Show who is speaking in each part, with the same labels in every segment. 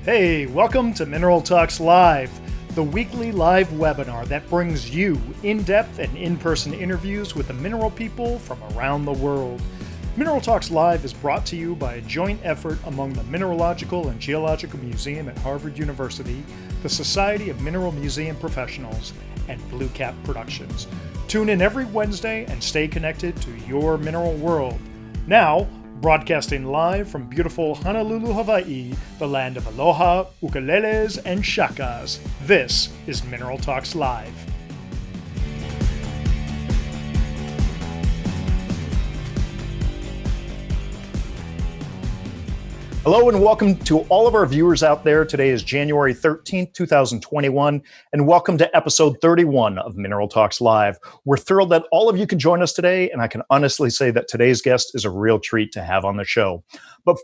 Speaker 1: Hey, welcome to Mineral Talks Live, the weekly live webinar that brings you in-depth and in-person interviews with the mineral people from around the world. Mineral Talks Live is brought to you by a joint effort among the Mineralogical and Geological Museum at Harvard University, the Society of Mineral Museum Professionals, and BlueCap Productions. Tune in every Wednesday and stay connected to your mineral world. Now, broadcasting live from beautiful Honolulu, Hawaii, the land of aloha, ukuleles, and shakas, this is Mineral Talks Live. Hello and welcome to all of our viewers out there. Today is January 13th, 2021, and welcome to episode 31 of Mineral Talks Live. We're thrilled that all of you can join us today, and I can honestly say that today's guest is a real treat to have on the show. But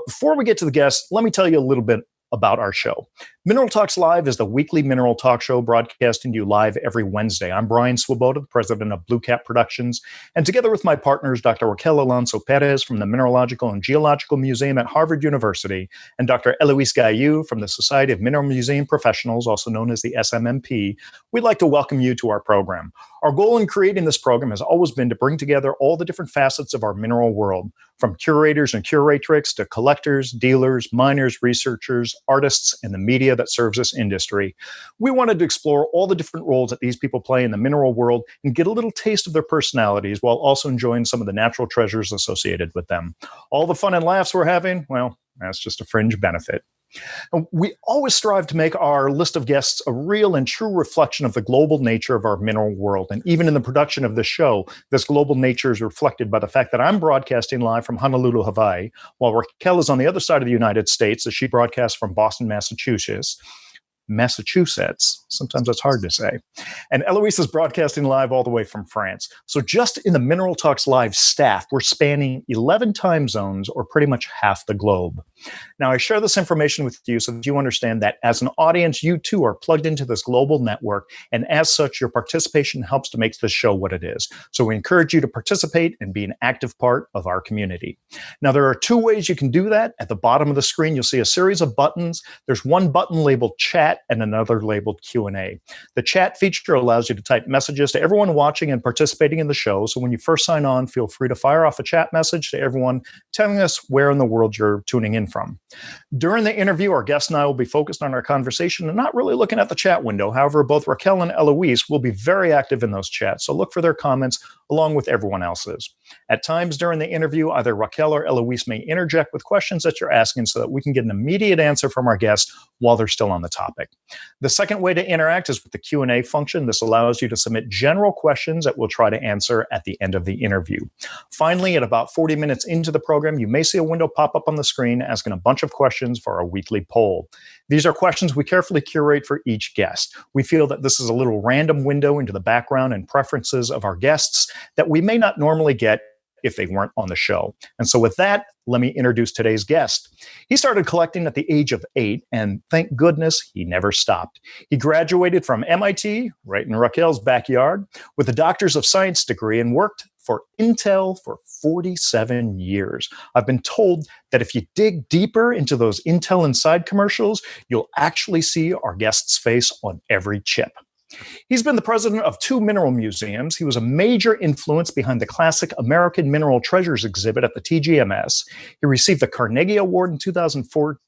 Speaker 1: before we get to the guest, let me tell you a little bit about our show. Mineral Talks Live is the weekly mineral talk show broadcasting to you live every Wednesday. I'm Brian Swoboda, the president of BlueCap Productions, and together with my partners, Dr. Raquel Alonso Perez from the Mineralogical and Geological Museum at Harvard University, and Dr. Eloise Gaillou from the Society of Mineral Museum Professionals, also known as the SMMP, we'd like to welcome you to our program. Our goal in creating this program has always been to bring together all the different facets of our mineral world, from curators and curatrix to collectors, dealers, miners, researchers, artists, and the media that serves this industry. We wanted to explore all the different roles that these people play in the mineral world and get a little taste of their personalities while also enjoying some of the natural treasures associated with them. All the fun and laughs we're having, well, that's just a fringe benefit. We always strive to make our list of guests a real and true reflection of the global nature of our mineral world. And even in the production of this show, this global nature is reflected by the fact that I'm broadcasting live from Honolulu, Hawaii, while Raquel is on the other side of the United States as she broadcasts from Boston, Massachusetts. Sometimes that's hard to say. And Eloise is broadcasting live all the way from France. So just in the Mineral Talks Live staff, we're spanning 11 time zones, or pretty much half the globe. Now, I share this information with you so that you understand that as an audience, you too are plugged into this global network, and as such, your participation helps to make this show what it is. So we encourage you to participate and be an active part of our community. Now, there are two ways you can do that. At the bottom of the screen, you'll see a series of buttons. There's one button labeled Chat and another labeled Q&A. The chat feature allows you to type messages to everyone watching and participating in the show. So when you first sign on, feel free to fire off a chat message to everyone telling us where in the world you're tuning in from. During the interview, our guest and I will be focused on our conversation and not really looking at the chat window. However, both Raquel and Eloise will be very active in those chats, so look for their comments along with everyone else's. At times during the interview, either Raquel or Eloise may interject with questions that you're asking so that we can get an immediate answer from our guests while they're still on the topic. The second way to interact is with the Q&A function. This allows you to submit general questions that we'll try to answer at the end of the interview. Finally, at about 40 minutes into the program, you may see a window pop up on the screen asking a bunch of questions for our weekly poll. These are questions we carefully curate for each guest. We feel that this is a little random window into the background and preferences of our guests that we may not normally get if they weren't on the show. And so with that, let me introduce today's guest. He started collecting at the age of 8, and thank goodness he never stopped. He graduated from MIT, right in Raquel's backyard, with a Doctor's of Science degree and worked for Intel for 47 years. I've been told that if you dig deeper into those Intel Inside commercials, you'll actually see our guest's face on every chip. He's been the president of 2 mineral museums. He was a major influence behind the classic American Mineral Treasures exhibit at the TGMS. He received the Carnegie Award in 2004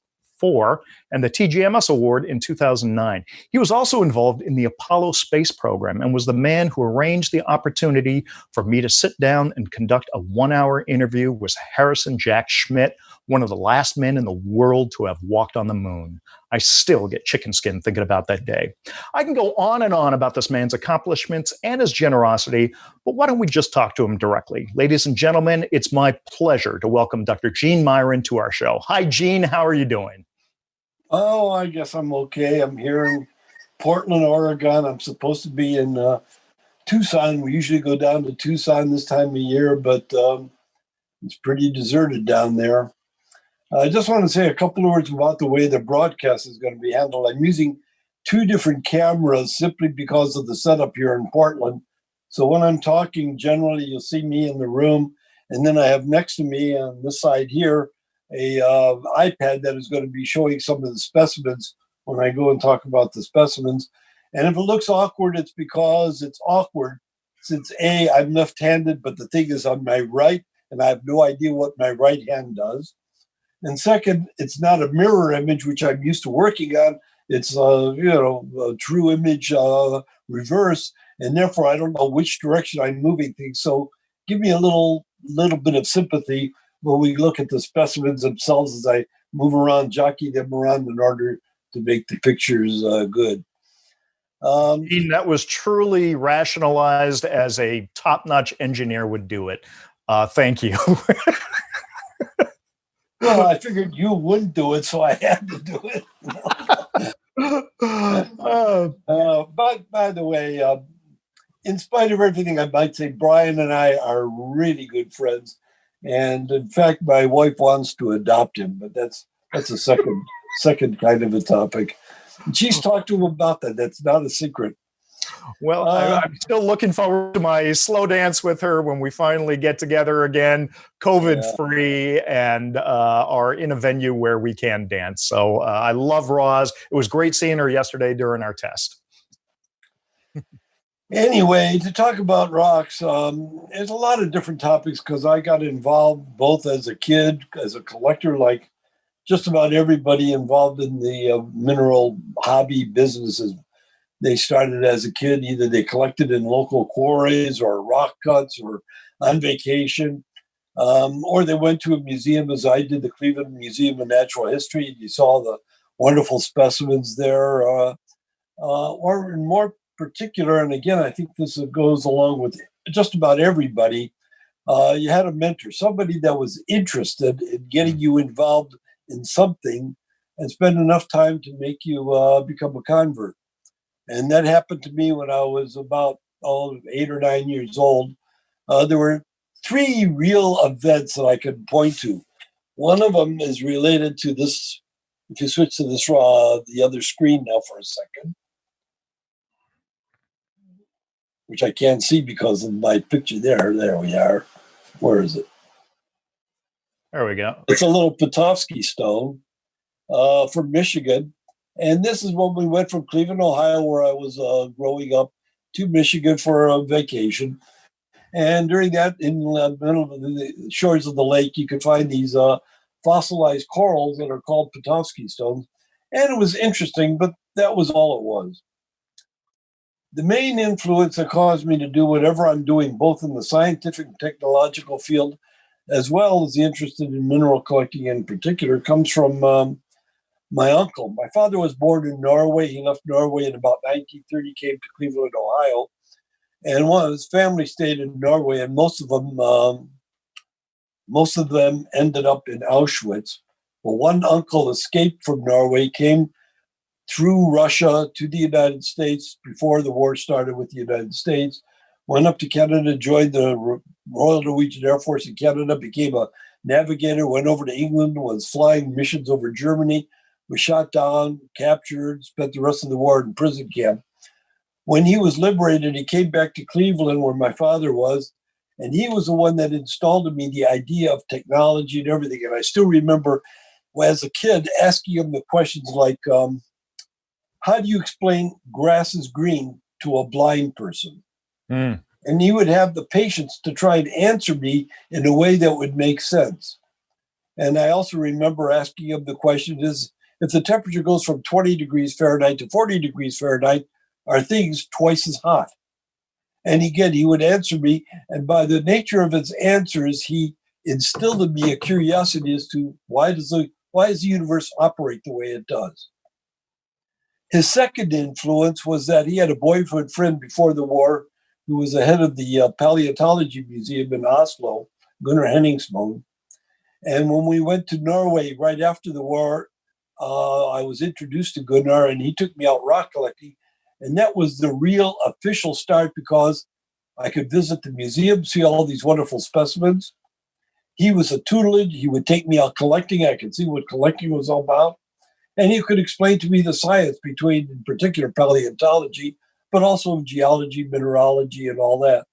Speaker 1: and the TGMS Award in 2009. He was also involved in the Apollo space program and was the man who arranged the opportunity for me to sit down and conduct a 1-hour interview with Harrison Jack Schmitt, one of the last men in the world to have walked on the moon. I still get chicken skin thinking about that day. I can go on and on about this man's accomplishments and his generosity, but why don't we just talk to him directly? Ladies and gentlemen, it's my pleasure to welcome Dr. Gene Meieran to our show. Hi, Gene. How are you doing?
Speaker 2: Oh, I guess I'm okay. I'm here in Portland, Oregon. I'm supposed to be in Tucson. We usually go down to Tucson this time of year, but it's pretty deserted down there. I just want to say a couple of words about the way the broadcast is going to be handled. I'm using 2 different cameras simply because of the setup here in Portland. So when I'm talking, generally you'll see me in the room, and then I have next to me on this side here iPad that is going to be showing some of the specimens when I go and talk about the specimens. And if it looks awkward, it's because it's awkward. Since A, I'm left-handed, but the thing is on my right, and I have no idea what my right hand does. And second, it's not a mirror image, which I'm used to working on. It's a true image reverse, and therefore I don't know which direction I'm moving things. So give me a little bit of sympathy when we look at the specimens themselves as I move around, jockey them around in order to make the pictures good.
Speaker 1: That was truly rationalized as a top-notch engineer would do it. Thank you.
Speaker 2: Well, I figured you wouldn't do it, so I had to do it. But by the way, in spite of everything, I might say Brian and I are really good friends. And in fact, my wife wants to adopt him, but that's a second kind of a topic. And she's talked to him about that. That's not a secret.
Speaker 1: Well, I'm still looking forward to my slow dance with her when we finally get together again, COVID-free, and are in a venue where we can dance. So I love Roz. It was great seeing her yesterday during our test.
Speaker 2: Anyway, to talk about rocks, there's a lot of different topics because I got involved both as a kid, as a collector, like just about everybody involved in the mineral hobby businesses. They started as a kid, either they collected in local quarries or rock cuts or on vacation, or they went to a museum, as I did, the Cleveland Museum of Natural History, and you saw the wonderful specimens there. Or in more particular, and again, I think this goes along with just about everybody, you had a mentor, somebody that was interested in getting you involved in something and spend enough time to make you become a convert. And that happened to me when I was about 8 or 9 years old. There were 3 real events that I could point to. One of them is related to this. If you switch to this the other screen now for a second, which I can't see because of my picture there. There we are. Where is it?
Speaker 1: There we go.
Speaker 2: It's a little Petoskey stone from Michigan. And this is when we went from Cleveland, Ohio, where I was growing up, to Michigan for a vacation. And during that, in the middle of the shores of the lake, you could find these fossilized corals that are called Petoskey stones. And it was interesting, but that was all it was. The main influence that caused me to do whatever I'm doing, both in the scientific and technological field, as well as the interest in mineral collecting in particular, comes from my uncle. My father was born in Norway. He left Norway in about 1930, came to Cleveland, Ohio. And one of his family stayed in Norway, and most of them ended up in Auschwitz. Well, one uncle escaped from Norway, came through Russia to the United States before the war started with the United States, went up to Canada, joined the Royal Norwegian Air Force in Canada, became a navigator, went over to England, was flying missions over Germany, was shot down, captured, spent the rest of the war in prison camp. When he was liberated, he came back to Cleveland where my father was, and he was the one that installed in me the idea of technology and everything. And I still remember as a kid asking him the questions like, how do you explain grass is green to a blind person? And he would have the patience to try and answer me in a way that would make sense. And I also remember asking him the question is, if the temperature goes from 20 degrees Fahrenheit to 40 degrees Fahrenheit, are things twice as hot? And again, he would answer me. And by the nature of his answers, he instilled in me a curiosity as to why does the universe operate the way it does. His second influence was that he had a boyfriend friend before the war who was the head of the Paleontology Museum in Oslo, Gunnar Henningsmoen. And when we went to Norway right after the war, I was introduced to Gunnar, and he took me out rock collecting. And that was the real official start because I could visit the museum, see all these wonderful specimens. He was a tutelage. He would take me out collecting. I could see what collecting was all about. And he could explain to me the science between, in particular, paleontology, but also geology, mineralogy, and all that.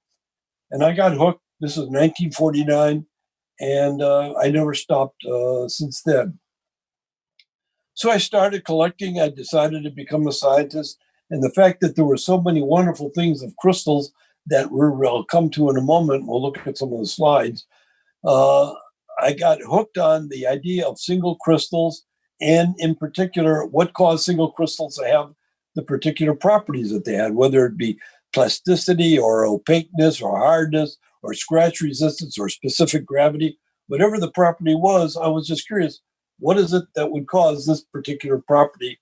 Speaker 2: And I got hooked. This was 1949. And I never stopped since then. So I started collecting. I decided to become a scientist. And the fact that there were so many wonderful things of crystals that we'll come to in a moment, we'll look at some of the slides, I got hooked on the idea of single crystals, and in particular, what caused single crystals to have the particular properties that they had, whether it be plasticity or opaqueness or hardness or scratch resistance or specific gravity. Whatever the property was, I was just curious, what is it that would cause this particular property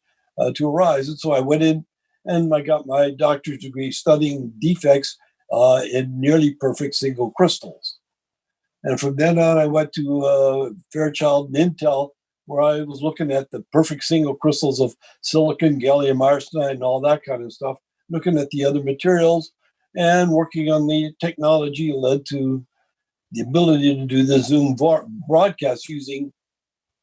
Speaker 2: to arise? And so I went in and I got my doctorate degree studying defects in nearly perfect single crystals. And from then on, I went to Fairchild and Intel, where I was looking at the perfect single crystals of silicon, gallium arsenide, and all that kind of stuff, looking at the other materials and working on the technology led to the ability to do the Zoom broadcast using,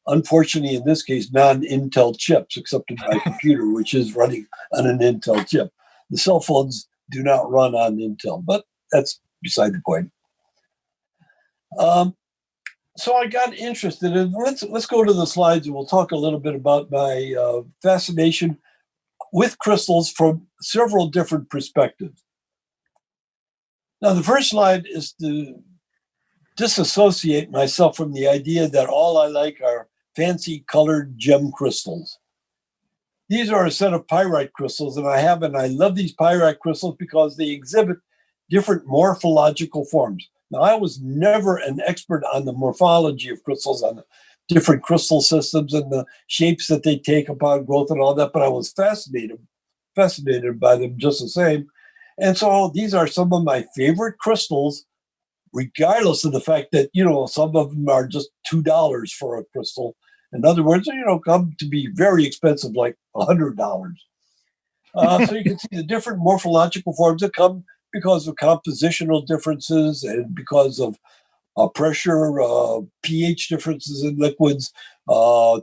Speaker 2: unfortunately, in this case, non-Intel chips, except in my computer, which is running on an Intel chip. The cell phones do not run on Intel, but that's beside the point. So I got interested, and let's go to the slides, and we'll talk a little bit about my fascination with crystals from several different perspectives. Now, the first slide is to disassociate myself from the idea that all I like are fancy colored gem crystals. These are a set of pyrite crystals, and I love these pyrite crystals because they exhibit different morphological forms. Now, I was never an expert on the morphology of crystals, on the different crystal systems and the shapes that they take upon growth and all that, but I was fascinated by them just the same. And so these are some of my favorite crystals, regardless of the fact that, some of them are just $2 for a crystal. In other words, come to be very expensive, like $100. So you can see the different morphological forms that come because of compositional differences and because of pressure, pH differences in liquids,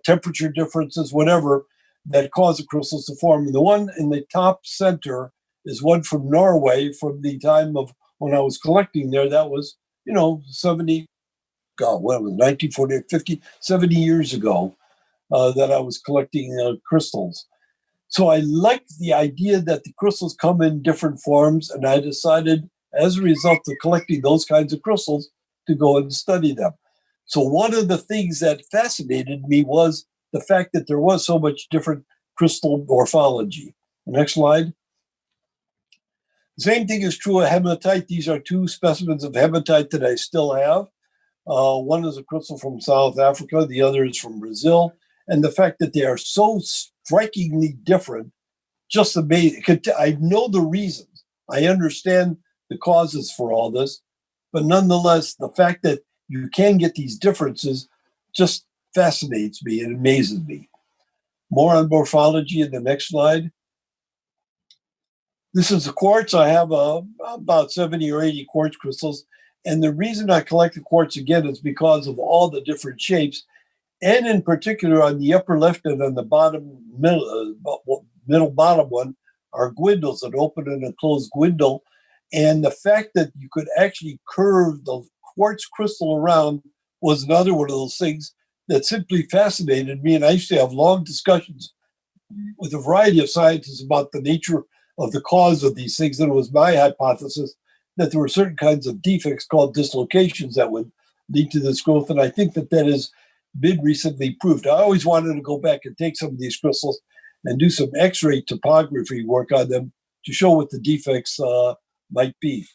Speaker 2: temperature differences, whatever, that cause the crystals to form. And the one in the top center is one from Norway from the time of when I was collecting there. That was, 1940, 50, 70 years ago that I was collecting crystals. So I liked the idea that the crystals come in different forms, and I decided, as a result of collecting those kinds of crystals, to go and study them. So one of the things that fascinated me was the fact that there was so much different crystal morphology. Next slide. The same thing is true of hematite. These are two specimens of hematite that I still have. One is a crystal from South Africa, the other is from Brazil. And the fact that they are so strikingly different, just amazing. I know the reasons. I understand the causes for all this. But nonetheless, the fact that you can get these differences just fascinates me and amazes me. More on morphology in the next slide. This is the quartz. I have about 70 or 80 quartz crystals. And the reason I collect the quartz again is because of all the different shapes. And in particular, on the upper left and on the bottom, middle bottom one are gwindles, an open and a closed gwindle. And the fact that you could actually curve the quartz crystal around was another one of those things that simply fascinated me. And I used to have long discussions with a variety of scientists about the nature of the cause of these things. And it was my hypothesis that there were certain kinds of defects called dislocations that would lead to this growth. And I think that has been recently proved. I always wanted to go back and take some of these crystals and do some X-ray topography work on them to show what the defects might be.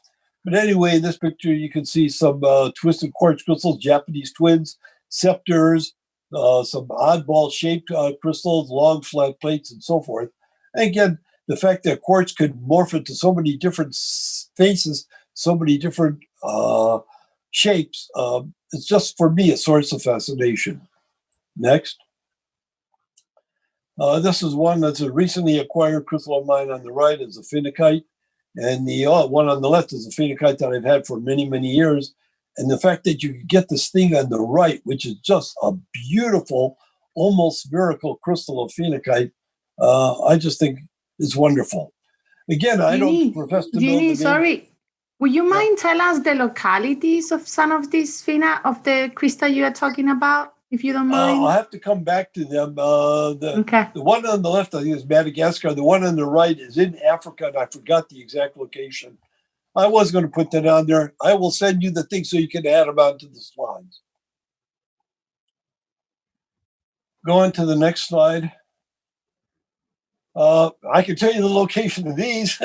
Speaker 2: But anyway, in this picture, you can see some twisted quartz crystals, Japanese twins, scepters, some oddball shaped crystals, long flat plates, and so forth. And again, the fact that quartz could morph into so many different faces, so many different shapes, it's just, for me, a source of fascination. Next. This is one that's a recently acquired crystal of mine. On the right is a phenakite, and the one on the left is a phenakite that I've had for many, many years. And the fact that you can get this thing on the right, which is just a beautiful, almost spherical crystal of phenakite, I just think is wonderful. Again, I don't profess to know the name.
Speaker 3: Sorry. Would you mind tell us the localities of some of these phenomena of the crystal you are talking about, if you don't mind?
Speaker 2: I'll have to come back to them. The one on the left, I think, is Madagascar. The one on the right is in Africa, and I forgot the exact location. I was going to put that on there. I will send you the thing so you can add them onto the slides. Go on to the next slide. I can tell you the location of these.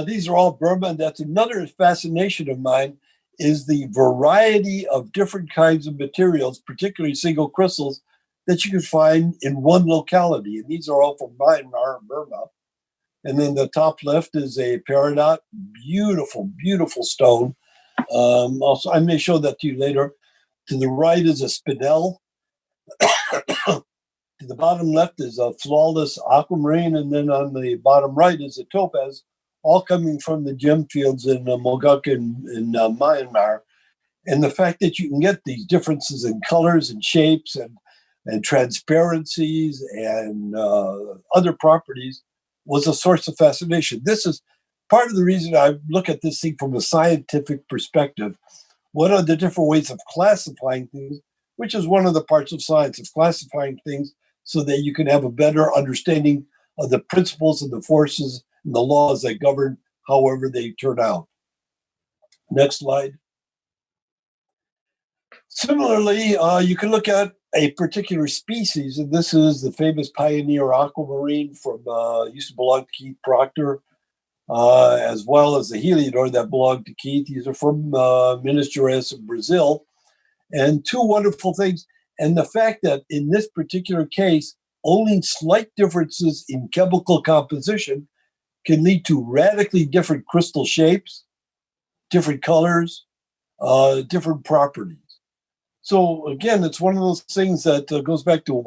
Speaker 2: These are all Burma, and that's another fascination of mine, is the variety of different kinds of materials, particularly single crystals, that you can find in one locality. And these are all from Myanmar and Burma. And then the top left is a peridot, beautiful, beautiful stone. Also, I may show that to you later. To the right is a spinel. To the bottom left is a flawless aquamarine, and then on the bottom right is a topaz, all coming from the gem fields in Mogok in Myanmar. And the fact that you can get these differences in colors and shapes and transparencies and other properties was a source of fascination. This is part of the reason I look at this thing from a scientific perspective. What are the different ways of classifying things, which is one of the parts of science, of classifying things so that you can have a better understanding of the principles and the forces and the laws that govern however they turn out. Next slide. Similarly, you can look at a particular species, and this is the famous pioneer aquamarine from, used to belong to Keith Proctor, as well as the heliodor that belonged to Keith. These are from Minas Gerais in Brazil. And two wonderful things. And the fact that in this particular case, only slight differences in chemical composition can lead to radically different crystal shapes, different colors, different properties. So again, it's one of those things that goes back to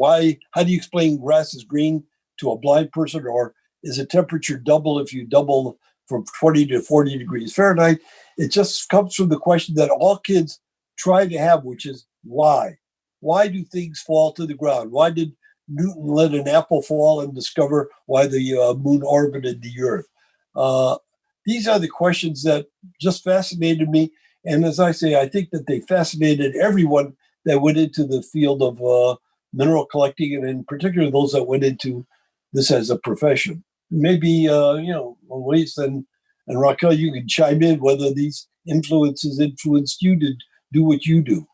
Speaker 2: how do you explain grass is green to a blind person, or is the temperature double if you double from 20 to 40 degrees Fahrenheit? It just comes from the question that all kids try to have, which is why? Why do things fall to the ground? Why did Newton let an apple fall and discover why the moon orbited the Earth? These are the questions that just fascinated me. And as I say, I think that they fascinated everyone that went into the field of mineral collecting, and in particular those that went into this as a profession. Maybe, Luis and Raquel, you can chime in whether these influences influenced you to do what you do.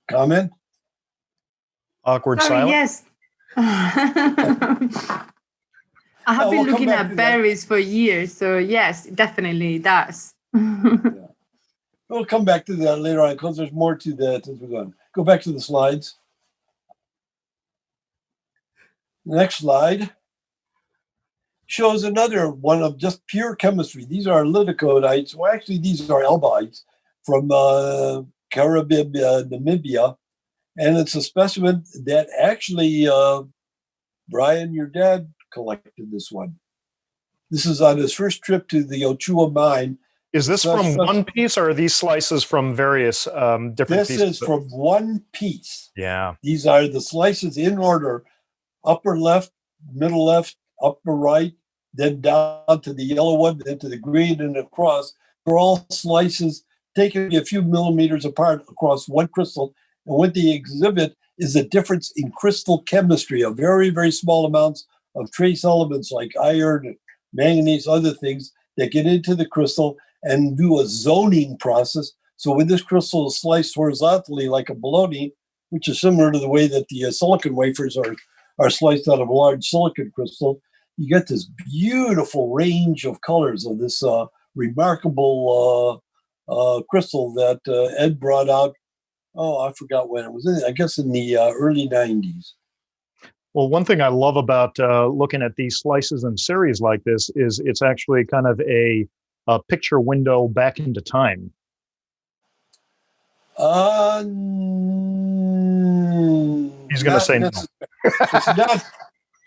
Speaker 2: Comment?
Speaker 1: Awkward silence.
Speaker 3: Yes. I have been looking at berries for years, so yes, definitely it does.
Speaker 2: We'll come back to that later on because there's more to that as we go. Go back to the slides. Next slide shows another one of just pure chemistry. These are lidocodites. Well, actually, these are albites from Caribbean, Namibia. And it's a specimen that actually, Brian, your dad, collected this one. This is on his first trip to the Ochua mine.
Speaker 1: Is this from one piece, or are these slices from various different pieces?
Speaker 2: This is from one piece.
Speaker 1: Yeah.
Speaker 2: These are the slices in order: upper left, middle left, upper right, then down to the yellow one, then to the green and across. They're all slices taken a few millimeters apart across one crystal. And what they exhibit is a difference in crystal chemistry of very, very small amounts of trace elements like iron, manganese, other things that get into the crystal and do a zoning process. So when this crystal is sliced horizontally like a bologna, which is similar to the way that the silicon wafers are sliced out of a large silicon crystal, you get this beautiful range of colors of this remarkable crystal that Ed brought out. Oh, I forgot when it was. I guess in the early 90s.
Speaker 1: Well, one thing I love about looking at these slices in series like this is it's actually kind of a picture window back into time. He's going to say no.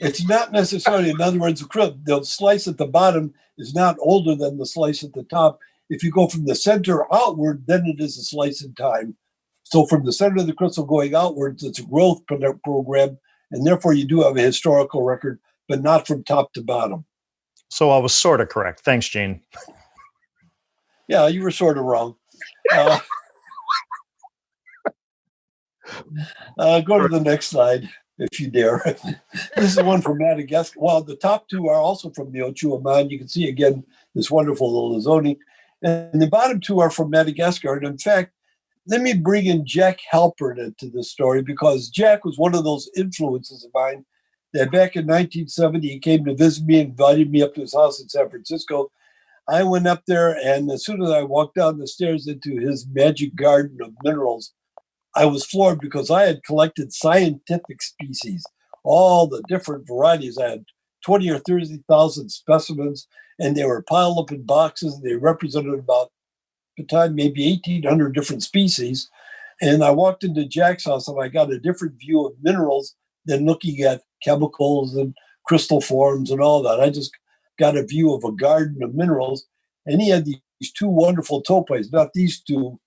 Speaker 2: It's not necessarily. In other words, the slice at the bottom is not older than the slice at the top. If you go from the center outward, then it is a slice in time. So from the center of the crystal going outwards, it's a growth program, and therefore you do have a historical record. but not from top to bottom.
Speaker 1: So I was sort of correct. Thanks, Gene.
Speaker 2: Yeah, you were sort of wrong. Go to the next slide, if you dare. This is one from Madagascar. Well, the top two are also from the Ochu Aman. You can see, again, this wonderful little zoning. And the bottom two are from Madagascar. And in fact, let me bring in Jack Halpern into this story, because Jack was one of those influences of mine that back in 1970, he came to visit me and invited me up to his house in San Francisco. I went up there, and as soon as I walked down the stairs into his magic garden of minerals, I was floored, because I had collected scientific species, all the different varieties. I had 20 or 30,000 specimens, and they were piled up in boxes, and they represented about, at the time, maybe 1,800 different species. And I walked into Jack's house, and I got a different view of minerals than looking at chemicals and crystal forms and all that. I just got a view of a garden of minerals, and he had these two wonderful topazes, not these two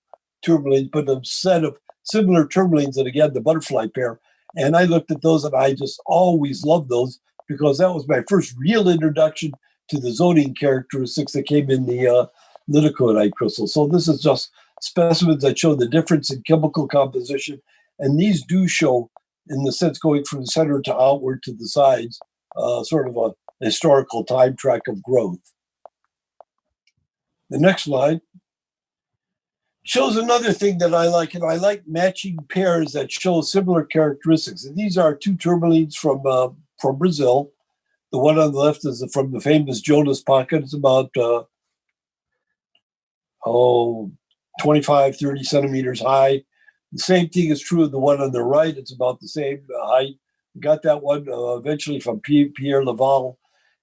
Speaker 2: tourmalines, but a set of similar tourmalines that, again, the butterfly pair. And I looked at those, and I just always loved those, because that was my first real introduction to the zoning characteristics that came in the liticoidite crystal. So this is just specimens that show the difference in chemical composition, and these do show, in the sense going from the center to outward to the sides, sort of a historical time track of growth. The next slide shows another thing that I like, and I like matching pairs that show similar characteristics. And these are two tourmalines from Brazil. The one on the left is from the famous Jonas pocket. It's about 25, 30 centimeters high. The same thing is true of the one on the right. It's about the same height. Got that one eventually from Pierre Laval.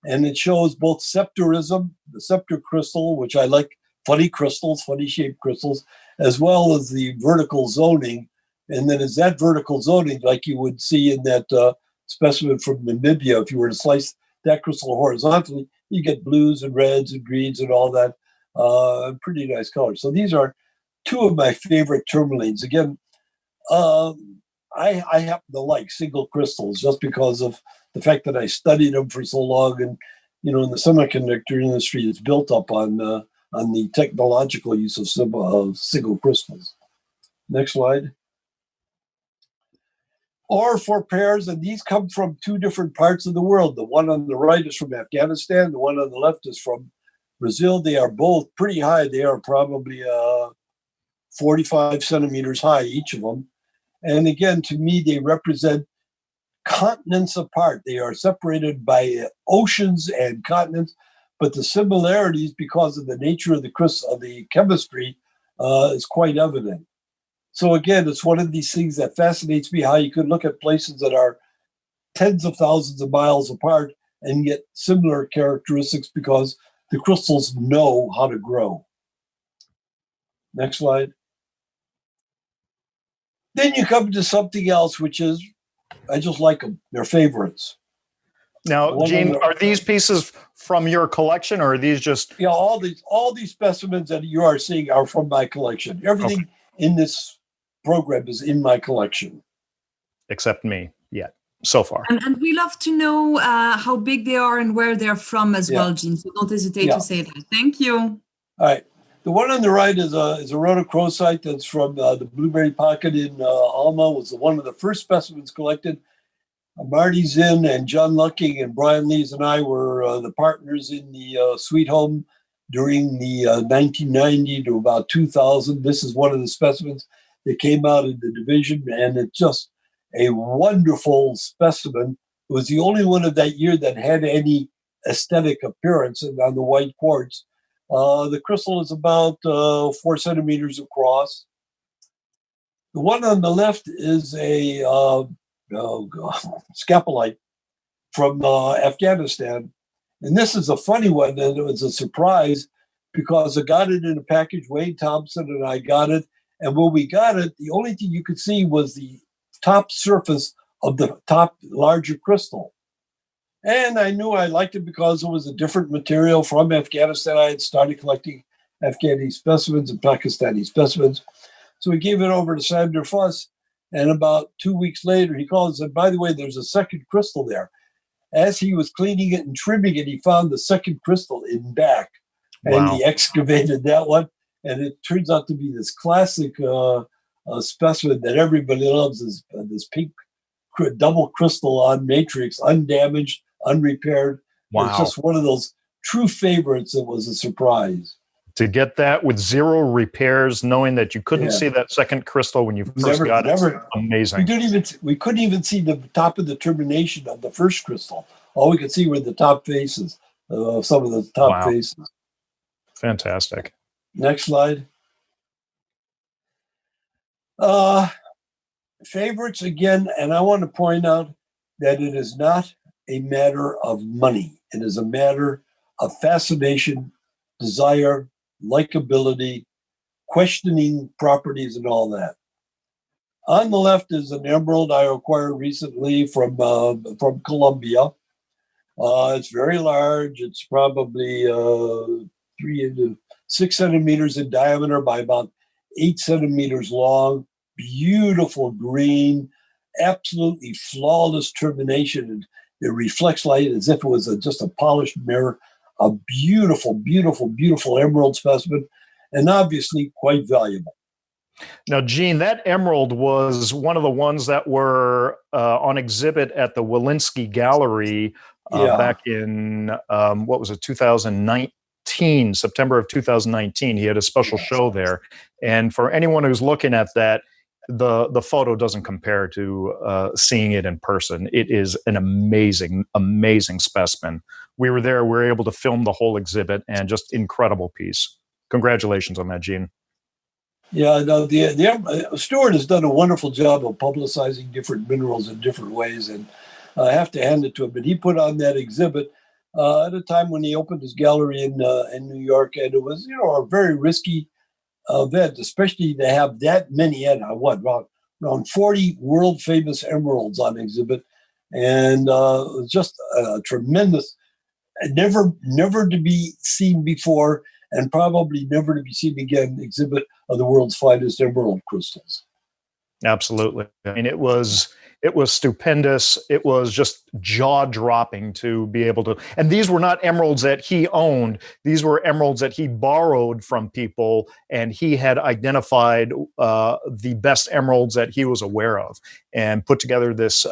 Speaker 2: And it shows both septorism, the scepter crystal, which I like, funny crystals, funny shaped crystals, as well as the vertical zoning. And then it's that vertical zoning, like you would see in that specimen from Namibia. If you were to slice that crystal horizontally, you get blues and reds and greens and all that. Pretty nice colors. So these are two of my favorite tourmalines. Again, I happen to like single crystals just because of the fact that I studied them for so long. And, you know, in the semiconductor industry, it's built up on the technological use of single crystals. Next slide. Or for pairs, and these come from two different parts of the world. The one on the right is from Afghanistan. The one on the left is from Brazil. They are both pretty high. They are probably 45 centimeters high, each of them. And again, to me, they represent continents apart. They are separated by oceans and continents, but the similarities, because of the nature of the crystal, of the chemistry, is quite evident. So again, it's one of these things that fascinates me, how you could look at places that are tens of thousands of miles apart and get similar characteristics because the crystals know how to grow. Next slide. Then you come to something else, which is, I just like them. They're favorites.
Speaker 1: Now, Gene, are these pieces from your collection, or are these just?
Speaker 2: Yeah, all these specimens that you are seeing are from my collection. Everything in this program is in my collection. Except
Speaker 1: me, so far.
Speaker 4: And we love to know how big they are and where they're from as well, Gene. So don't hesitate to say that. Thank you.
Speaker 2: All right. The one on the right is a rhodochrosite that's from the Blueberry Pocket in Alma. Was one of the first specimens collected. Marty Zinn and John Lucking and Brian Lees and I were the partners in the Sweet Home during the 1990 to about 2000. This is one of the specimens that came out in the division, and it's just a wonderful specimen. It was the only one of that year that had any aesthetic appearance on the white quartz. The crystal is about 4 centimeters across. The one on the left is a scapolite from Afghanistan. And this is a funny one, and it was a surprise because I got it in a package. Wayne Thompson and I got it. And when we got it, the only thing you could see was the top surface of the top larger crystal. And I knew I liked it because it was a different material from Afghanistan. I had started collecting Afghani specimens and Pakistani specimens. So we gave it over to Sander Fuss. And about 2 weeks later, he called and said, by the way, there's a second crystal there. as he was cleaning it and trimming it, he found the second crystal in back. And he excavated that one. And it turns out to be this classic specimen that everybody loves, is this pink double crystalline matrix, undamaged, unrepaired.
Speaker 1: Wow.
Speaker 2: It's just one of those true favorites that was a surprise.
Speaker 1: To get that with zero repairs, knowing that you couldn't see that second crystal when you first got it, amazing.
Speaker 2: We couldn't even see the top of the termination of the first crystal. All we could see were the top faces, some of the top faces.
Speaker 1: Fantastic.
Speaker 2: Next slide. Favorites again, and I want to point out that it is not a matter of money. It is a matter of fascination, desire, likability, questioning properties, and all that. On the left is an emerald I acquired recently from Colombia. It's very large. It's probably 3 to 6 centimeters in diameter by about 8 centimeters long. Beautiful green, absolutely flawless termination. And it reflects light as if it was just a polished mirror. A beautiful, beautiful, beautiful emerald specimen, and obviously quite valuable.
Speaker 1: Now, Gene, that emerald was one of the ones that were on exhibit at the Walensky Gallery back in, 2019, September of 2019. He had a special show there. And for anyone who's looking at that, the photo doesn't compare to seeing it in person. It is an amazing, amazing specimen. We were there. We were able to film the whole exhibit, and just incredible piece. Congratulations on that, Gene.
Speaker 2: Yeah, no, the Stuart has done a wonderful job of publicizing different minerals in different ways, and I have to hand it to him. But he put on that exhibit at a time when he opened his gallery in New York, and it was, a very risky event, especially to have that many, around 40 world famous emeralds on exhibit, and just a tremendous, never to be seen before, and probably never to be seen again, exhibit of the world's finest emerald crystals.
Speaker 1: Absolutely. I mean, it was stupendous. It was just jaw-dropping to be able to, and these were not emeralds that he owned. These were emeralds that he borrowed from people, and he had identified the best emeralds that he was aware of and put together this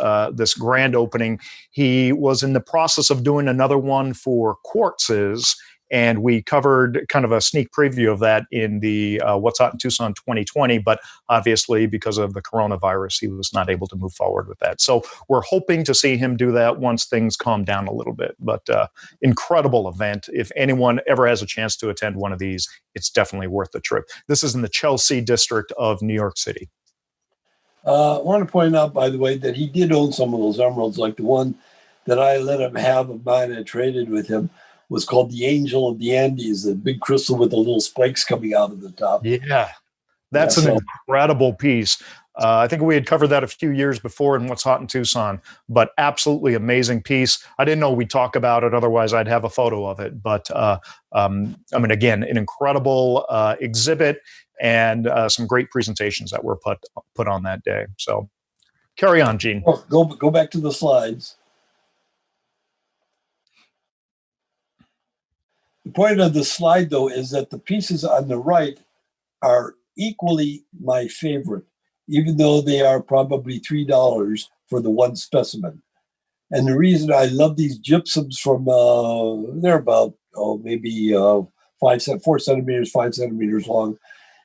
Speaker 1: grand opening. He was in the process of doing another one for Quartzes, and we covered kind of a sneak preview of that in the What's Hot in Tucson 2020, but obviously because of the coronavirus, he was not able to move forward with that. So we're hoping to see him do that once things calm down a little bit. But incredible event. If anyone ever has a chance to attend one of these, it's definitely worth the trip. This is in the Chelsea district of New York City.
Speaker 2: I want to point out, by the way, that he did own some of those emeralds, like the one that I let him have of mine and traded with him was called the Angel of the Andes, the big crystal with the little spikes coming out of the top.
Speaker 1: Yeah, that's an incredible piece. I think we had covered that a few years before in What's Hot in Tucson, but absolutely amazing piece. I didn't know we'd talk about it, otherwise I'd have a photo of it. But again, an incredible exhibit and some great presentations that were put on that day. So carry on, Gene.
Speaker 2: Go back to the slides. The point of the slide, though, is that the pieces on the right are equally my favorite, even though they are probably $3 for the one specimen. And the reason I love these gypsums from, they're about, maybe 4 centimeters, 5 centimeters long,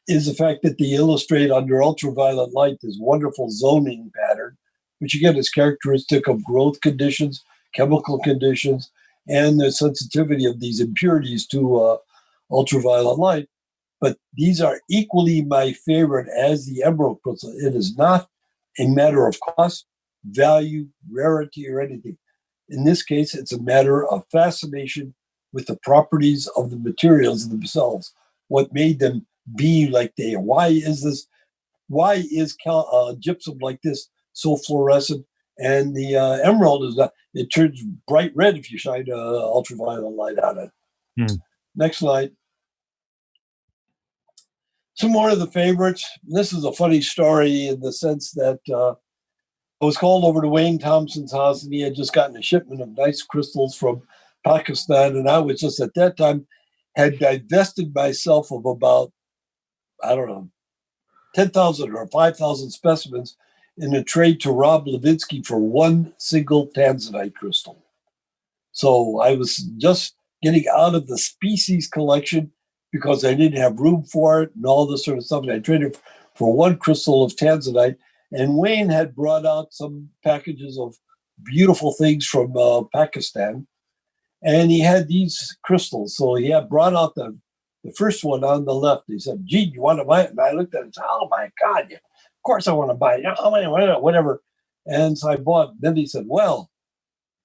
Speaker 2: is the fact that they illustrate under ultraviolet light this wonderful zoning pattern, which again is characteristic of growth conditions, chemical conditions, and the sensitivity of these impurities to ultraviolet light. But these are equally my favorite as the emerald crystal. It is not a matter of cost, value, rarity, or anything. In this case, it's a matter of fascination with the properties of the materials themselves, what made them be like they are. Why is gypsum like this so fluorescent? And the emerald is not. It turns bright red if you shine ultraviolet light on it. Next slide. Some more of the favorites. This is a funny story in the sense that I was called over to Wayne Thompson's house, and he had just gotten a shipment of nice crystals from Pakistan. And I was just at that time had divested myself of about, I don't know, 10,000 or 5,000 specimens in a trade to Rob Levinsky for one single tanzanite crystal. So I was just getting out of the species collection because I didn't have room for it and all this sort of stuff. And I traded for one crystal of tanzanite. And Wayne had brought out some packages of beautiful things from Pakistan. And he had these crystals. So he had brought out the first one on the left. He said, "Gene, you want to buy it?" And I looked at it and said, "Oh, my God, of course I want to buy it. Whatever." And so I bought it. Then he said, "Well,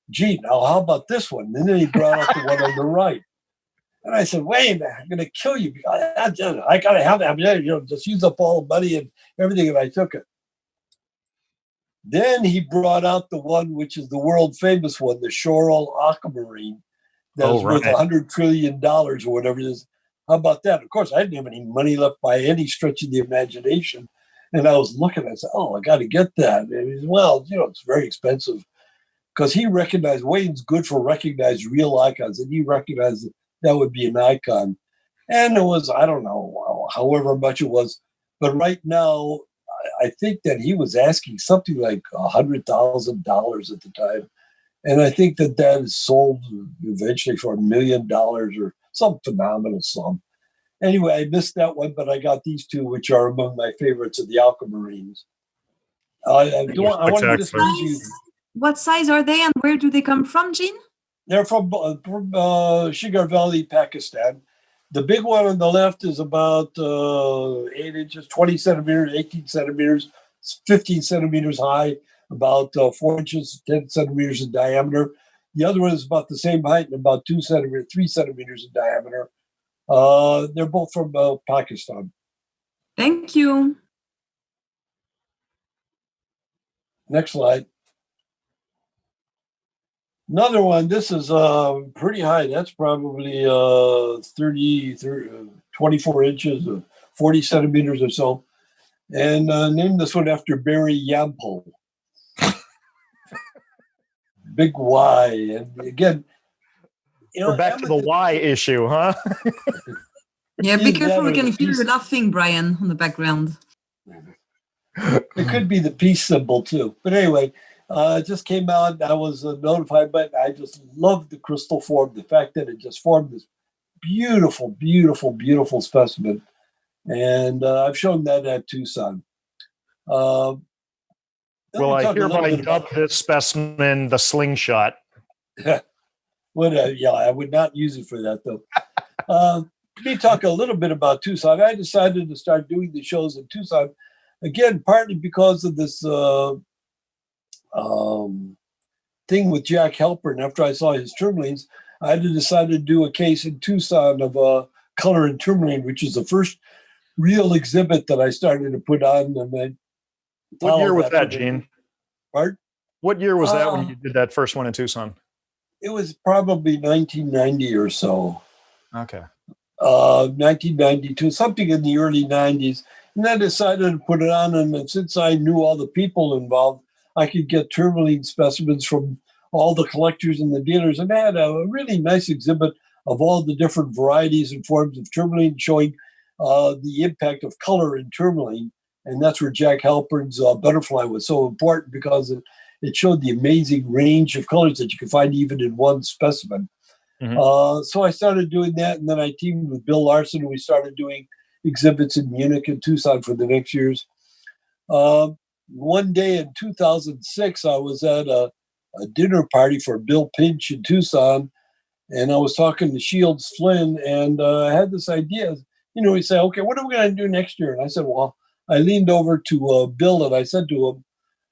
Speaker 2: Gene, now how about this one?" And then he brought out the one on the right. And I said, "Wayne, I'm going to kill you. I got to have that. Just use up all the money and everything." And I took it. Then he brought out the one, which is the world famous one, the Shoral Aquamarine, that's worth $100 trillion or whatever it is. How about that? Of course, I didn't have any money left by any stretch of the imagination. And I was looking, I said, "Oh, I got to get that." And he said, "Well, it's very expensive." Because he recognized, Wayne's good for recognizing real icons, and he recognized that would be an icon. And it was, I don't know, however much it was. But right now, I think that he was asking something like $100,000 at the time. And I think that is sold eventually for $1 million or some phenomenal sum. Anyway, I missed that one, but I got these two, which are among my favorites of the Aquamarines. I want to just read you.
Speaker 4: What size are they and where do they come from, Gene?
Speaker 2: They're from Shigar Valley, Pakistan. The big one on the left is about 8 inches, 20 centimeters, 18 centimeters, 15 centimeters high, about 4 inches, 10 centimeters in diameter. The other one is about the same height and about 3 centimeters in diameter. They're both from Pakistan.
Speaker 4: Thank you.
Speaker 2: Next slide. Another one, this is pretty high. That's probably 24 inches, 40 centimeters or so. And named this one after Barry Yampole. Big Y. And again,
Speaker 1: we're back to the Y issue, huh?
Speaker 4: Yeah, be careful. We can hear you laughing, Brian, on the background.
Speaker 2: It could be the peace symbol, too. But anyway, it just came out. I was notified, but I just loved the crystal form, the fact that it just formed this beautiful, beautiful, beautiful specimen. And I've shown that at Tucson.
Speaker 1: Well, I hereby dub this specimen the slingshot.
Speaker 2: Yeah, I would not use it for that, though. Let me talk a little bit about Tucson. I decided to start doing the shows in Tucson, again, partly because of this thing with Jack Halpern. After I saw his tourmalines, I had decided to do a case in Tucson of color and tourmaline, which is the first real exhibit that I started to put on. And
Speaker 1: what year was that, Gene?
Speaker 2: Pardon?
Speaker 1: What year was that when you did that first one in Tucson?
Speaker 2: It was probably 1990 or so.
Speaker 1: Okay.
Speaker 2: 1992, something in the early 90s. And I decided to put it on. And since I knew all the people involved, I could get tourmaline specimens from all the collectors and the dealers. And I had a really nice exhibit of all the different varieties and forms of tourmaline, showing the impact of color in tourmaline. And that's where Jack Halpern's butterfly was so important, because it showed the amazing range of colors that you can find even in one specimen. Mm-hmm. So I started doing that, and then I teamed with Bill Larson, and we started doing exhibits in Munich and Tucson for the next years. One day in 2006, I was at a dinner party for Bill Pinch in Tucson, and I was talking to Shields Flynn, and I had this idea. He said, "Okay, what are we going to do next year?" And I said, well, I leaned over to Bill, and I said to him,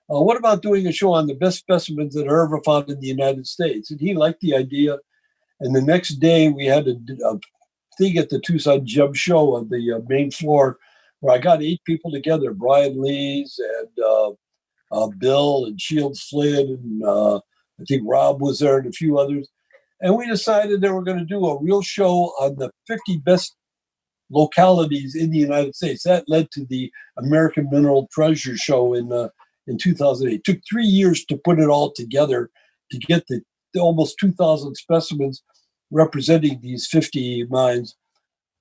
Speaker 2: what about doing a show on the best specimens that are ever found in the United States? And he liked the idea. And the next day, we had a thing at the Tucson Gem Show on the main floor, where I got 8 people together, Brian Lees and Bill and Shields Flynn, and I think Rob was there and a few others. And we decided that we're going to do a real show on the 50 best localities in the United States. That led to the American Mineral Treasure Show in in 2008. It took 3 years to put it all together to get the almost 2,000 specimens representing these 50 mines.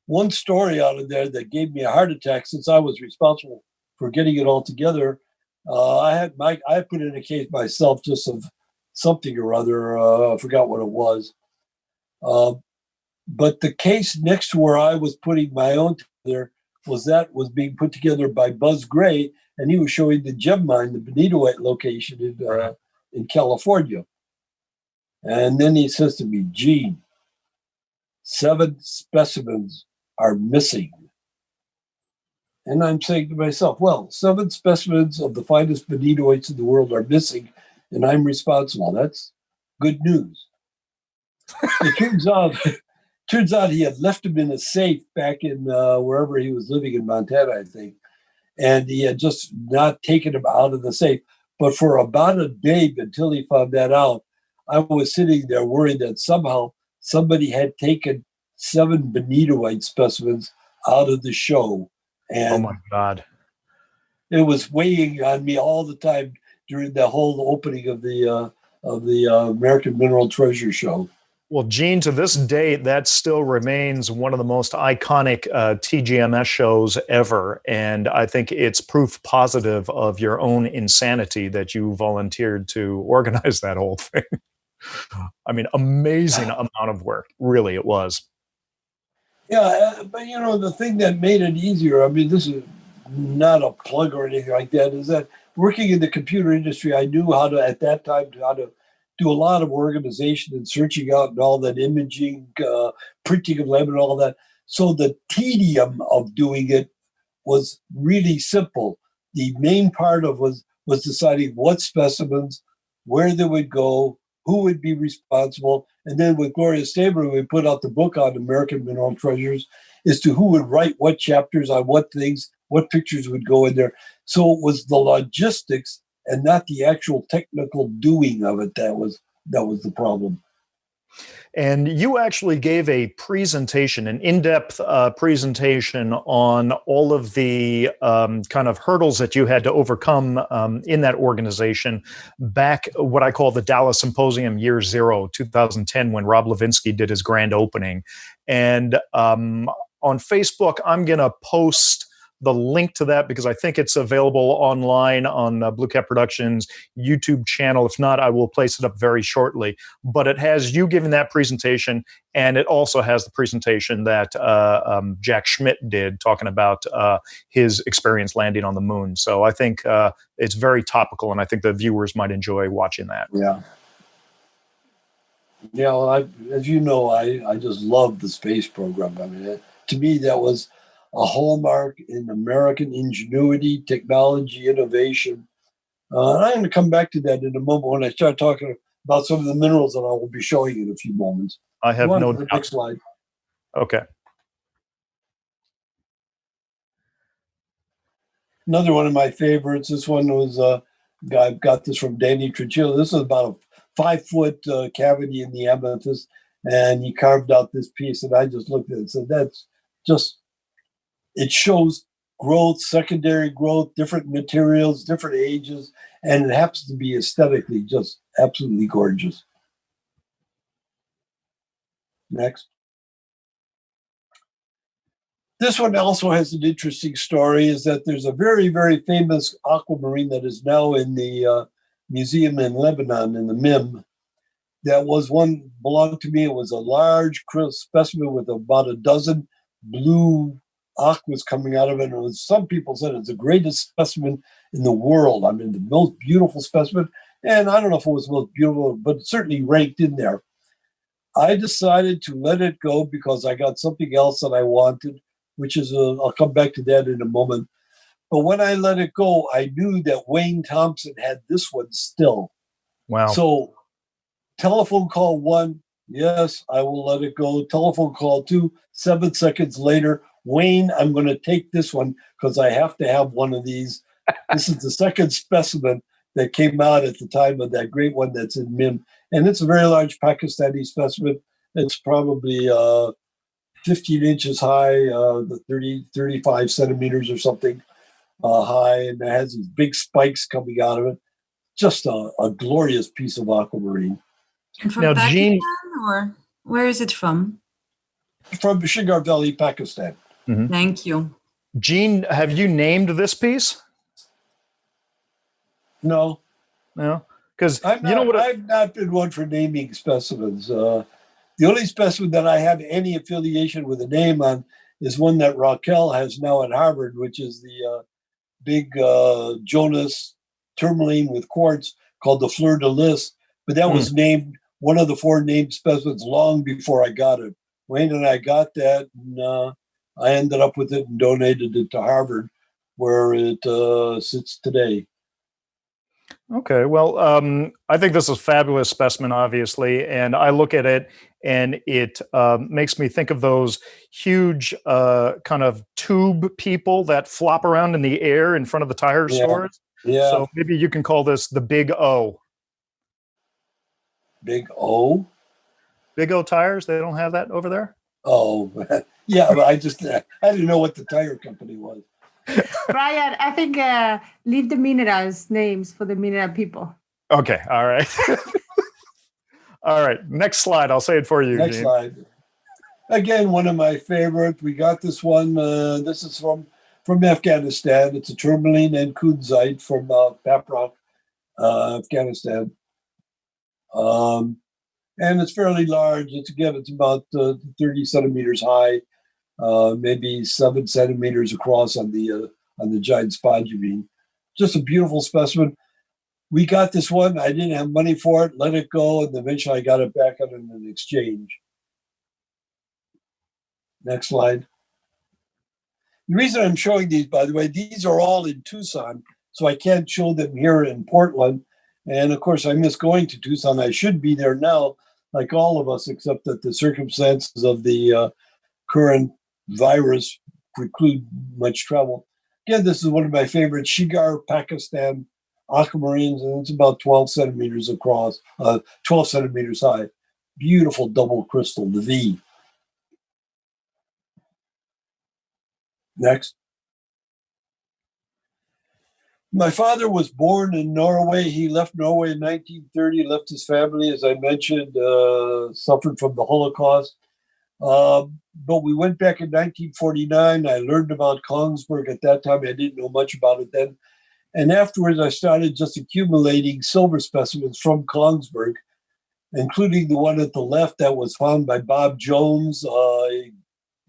Speaker 2: One story out of there that gave me a heart attack, since I was responsible for getting it all together. I put in a case myself just of something or other. I forgot what it was. But the case next to where I was putting my own together was being put together by Buzz Gray, and he was showing the gem mine, the Benitoite location in California. And then he says to me, Gene, 7 specimens are missing. And I'm saying to myself, well, 7 specimens of the finest Benitoites in the world are missing, and I'm responsible. That's good news. It turns out he had left them in a safe back in wherever he was living in Montana, I think. And he had just not taken them out of the safe. But for about a day until he found that out, I was sitting there worried that somehow somebody had taken 7 Benitoite specimens out of the show. And
Speaker 1: oh my God.
Speaker 2: It was weighing on me all the time during the whole opening of the American Mineral Treasure Show.
Speaker 1: Well, Gene, to this day, that still remains one of the most iconic TGMS shows ever. And I think it's proof positive of your own insanity that you volunteered to organize that whole thing. I mean, amazing amount of work. Really, it was.
Speaker 2: Yeah, but the thing that made it easier, I mean, this is not a plug or anything like that, is that working in the computer industry, I knew how to, at that time, how to do a lot of organization and searching out and all that imaging, printing of them and all that. So the tedium of doing it was really simple. The main part of was deciding what specimens, where they would go, who would be responsible. And then with Gloria Stabler, we put out the book on American Mineral Treasures, as to who would write what chapters on what things, what pictures would go in there. So it was the logistics and not the actual technical doing of it that was the problem.
Speaker 1: And you actually gave a presentation, an in-depth presentation on all of the kind of hurdles that you had to overcome in that organization back, what I call the Dallas Symposium Year Zero, 2010, when Rob Levinsky did his grand opening. And on Facebook, I'm going to post the link to that because I think it's available online on BlueCap Productions YouTube channel. If not, I will place it up very shortly. But it has you giving that presentation, and it also has the presentation that Jack Schmidt did, talking about his experience landing on the moon. So I think it's very topical, and I think the viewers might enjoy watching that.
Speaker 2: Yeah. Yeah, well, as you know, I just love the space program. I mean, to me, that was a hallmark in American ingenuity, technology, innovation. And I'm going to come back to that in a moment when I start talking about some of the minerals that I will be showing you in a few moments.
Speaker 1: I have no doubt.
Speaker 2: Next slide.
Speaker 1: Okay.
Speaker 2: Another one of my favorites. This one was, I got this from Danny Trujillo. This is about a 5-foot cavity in the amethyst, and he carved out this piece, and I just looked at it and said, that's just, it shows growth, secondary growth, different materials, different ages, and it happens to be aesthetically just absolutely gorgeous. Next. This one also has an interesting story, is that there's a very, very famous aquamarine that is now in the museum in Lebanon, in the MIM. That was one belonged to me. It was a large specimen with about a dozen blue aquas coming out of it. And it was, some people said it's the greatest specimen in the world. I mean, the most beautiful specimen. And I don't know if it was the most beautiful, but it certainly ranked in there. I decided to let it go because I got something else that I wanted, which is, I'll come back to that in a moment. But when I let it go, I knew that Wayne Thompson had this one still.
Speaker 1: Wow.
Speaker 2: So telephone call 1, yes, I will let it go. Telephone call 2, 7 seconds later, Wayne, I'm going to take this one because I have to have one of these. This is the second specimen that came out at the time of that great one that's in MIM. And it's a very large Pakistani specimen. It's probably 15 inches high, 35 centimeters or something. high, and it has these big spikes coming out of it. Just a glorious piece of aquamarine.
Speaker 4: And from
Speaker 1: Now,
Speaker 4: Pakistan,
Speaker 1: Gene,
Speaker 4: or where is it from?
Speaker 2: From Shigar Valley, Pakistan.
Speaker 1: Mm-hmm.
Speaker 4: Thank you.
Speaker 1: Gene, have you named this piece?
Speaker 2: No.
Speaker 1: No? Because
Speaker 2: you know what? I've not been one for naming specimens. The only specimen that I have any affiliation with a name on is one that Raquel has now at Harvard, which is the big Jonas tourmaline with quartz called the Fleur de Lis. But that was named one of the 4 named specimens long before I got it. Wayne and I got that, and I ended up with it and donated it to Harvard, where it sits today.
Speaker 1: Okay, well, I think this is a fabulous specimen, obviously, and I look at it, and it makes me think of those huge kind of tube people that flop around in the air in front of the tire stores.
Speaker 2: Yeah.
Speaker 1: So maybe you can call this the Big O.
Speaker 2: Big O?
Speaker 1: Big O tires? They don't have that over there?
Speaker 2: Oh, yeah, but I didn't know what the tire company was.
Speaker 3: Brian, I think leave the minerals names for the mineral people.
Speaker 1: Okay, all right. All right, next slide. I'll say it for you,
Speaker 2: Next
Speaker 1: Gene.
Speaker 2: slide. Again, one of my favorite. We got this one. This is from Afghanistan. It's a tourmaline and kunzite from Paprock, Afghanistan. And it's fairly large. It's about 30 centimeters high. Maybe 7 centimeters across on the giant spodumene. Just a beautiful specimen. We got this one. I didn't have money for it. Let it go, and eventually I got it back on an exchange. Next slide. The reason I'm showing these, by the way, these are all in Tucson, so I can't show them here in Portland. And of course, I miss going to Tucson. I should be there now, like all of us, except that the circumstances of the current virus preclude much travel. Again, this is one of my favorite Shigar, Pakistan aquamarines, and it's about 12 centimeters across, 12 centimeters high. Beautiful double crystal, the V. Next. My father was born in Norway. He left Norway in 1930, left his family, as I mentioned, suffered from the Holocaust. But we went back in 1949. I learned about Kongsberg at that time. I didn't know much about it then. And afterwards, I started just accumulating silver specimens from Kongsberg, including the one at the left that was found by Bob Jones. He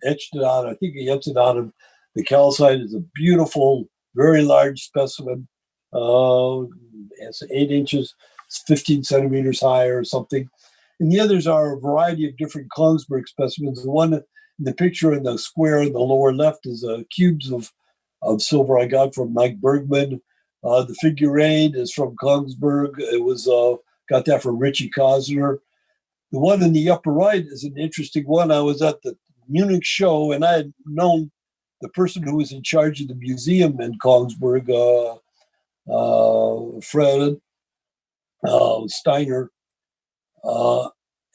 Speaker 2: etched it out. I think he etched it out of the calcite. It's a beautiful, very large specimen. It's 8 inches, it's 15 centimeters high or something. And the others are a variety of different Kongsberg specimens. The one in the picture in the square in the lower left is cubes of silver I got from Mike Bergman. The figure 8 is from Kongsberg. It was got that from Richie Cosner. The one in the upper right is an interesting one. I was at the Munich Show, and I had known the person who was in charge of the museum in Kongsberg, Fred Steiner.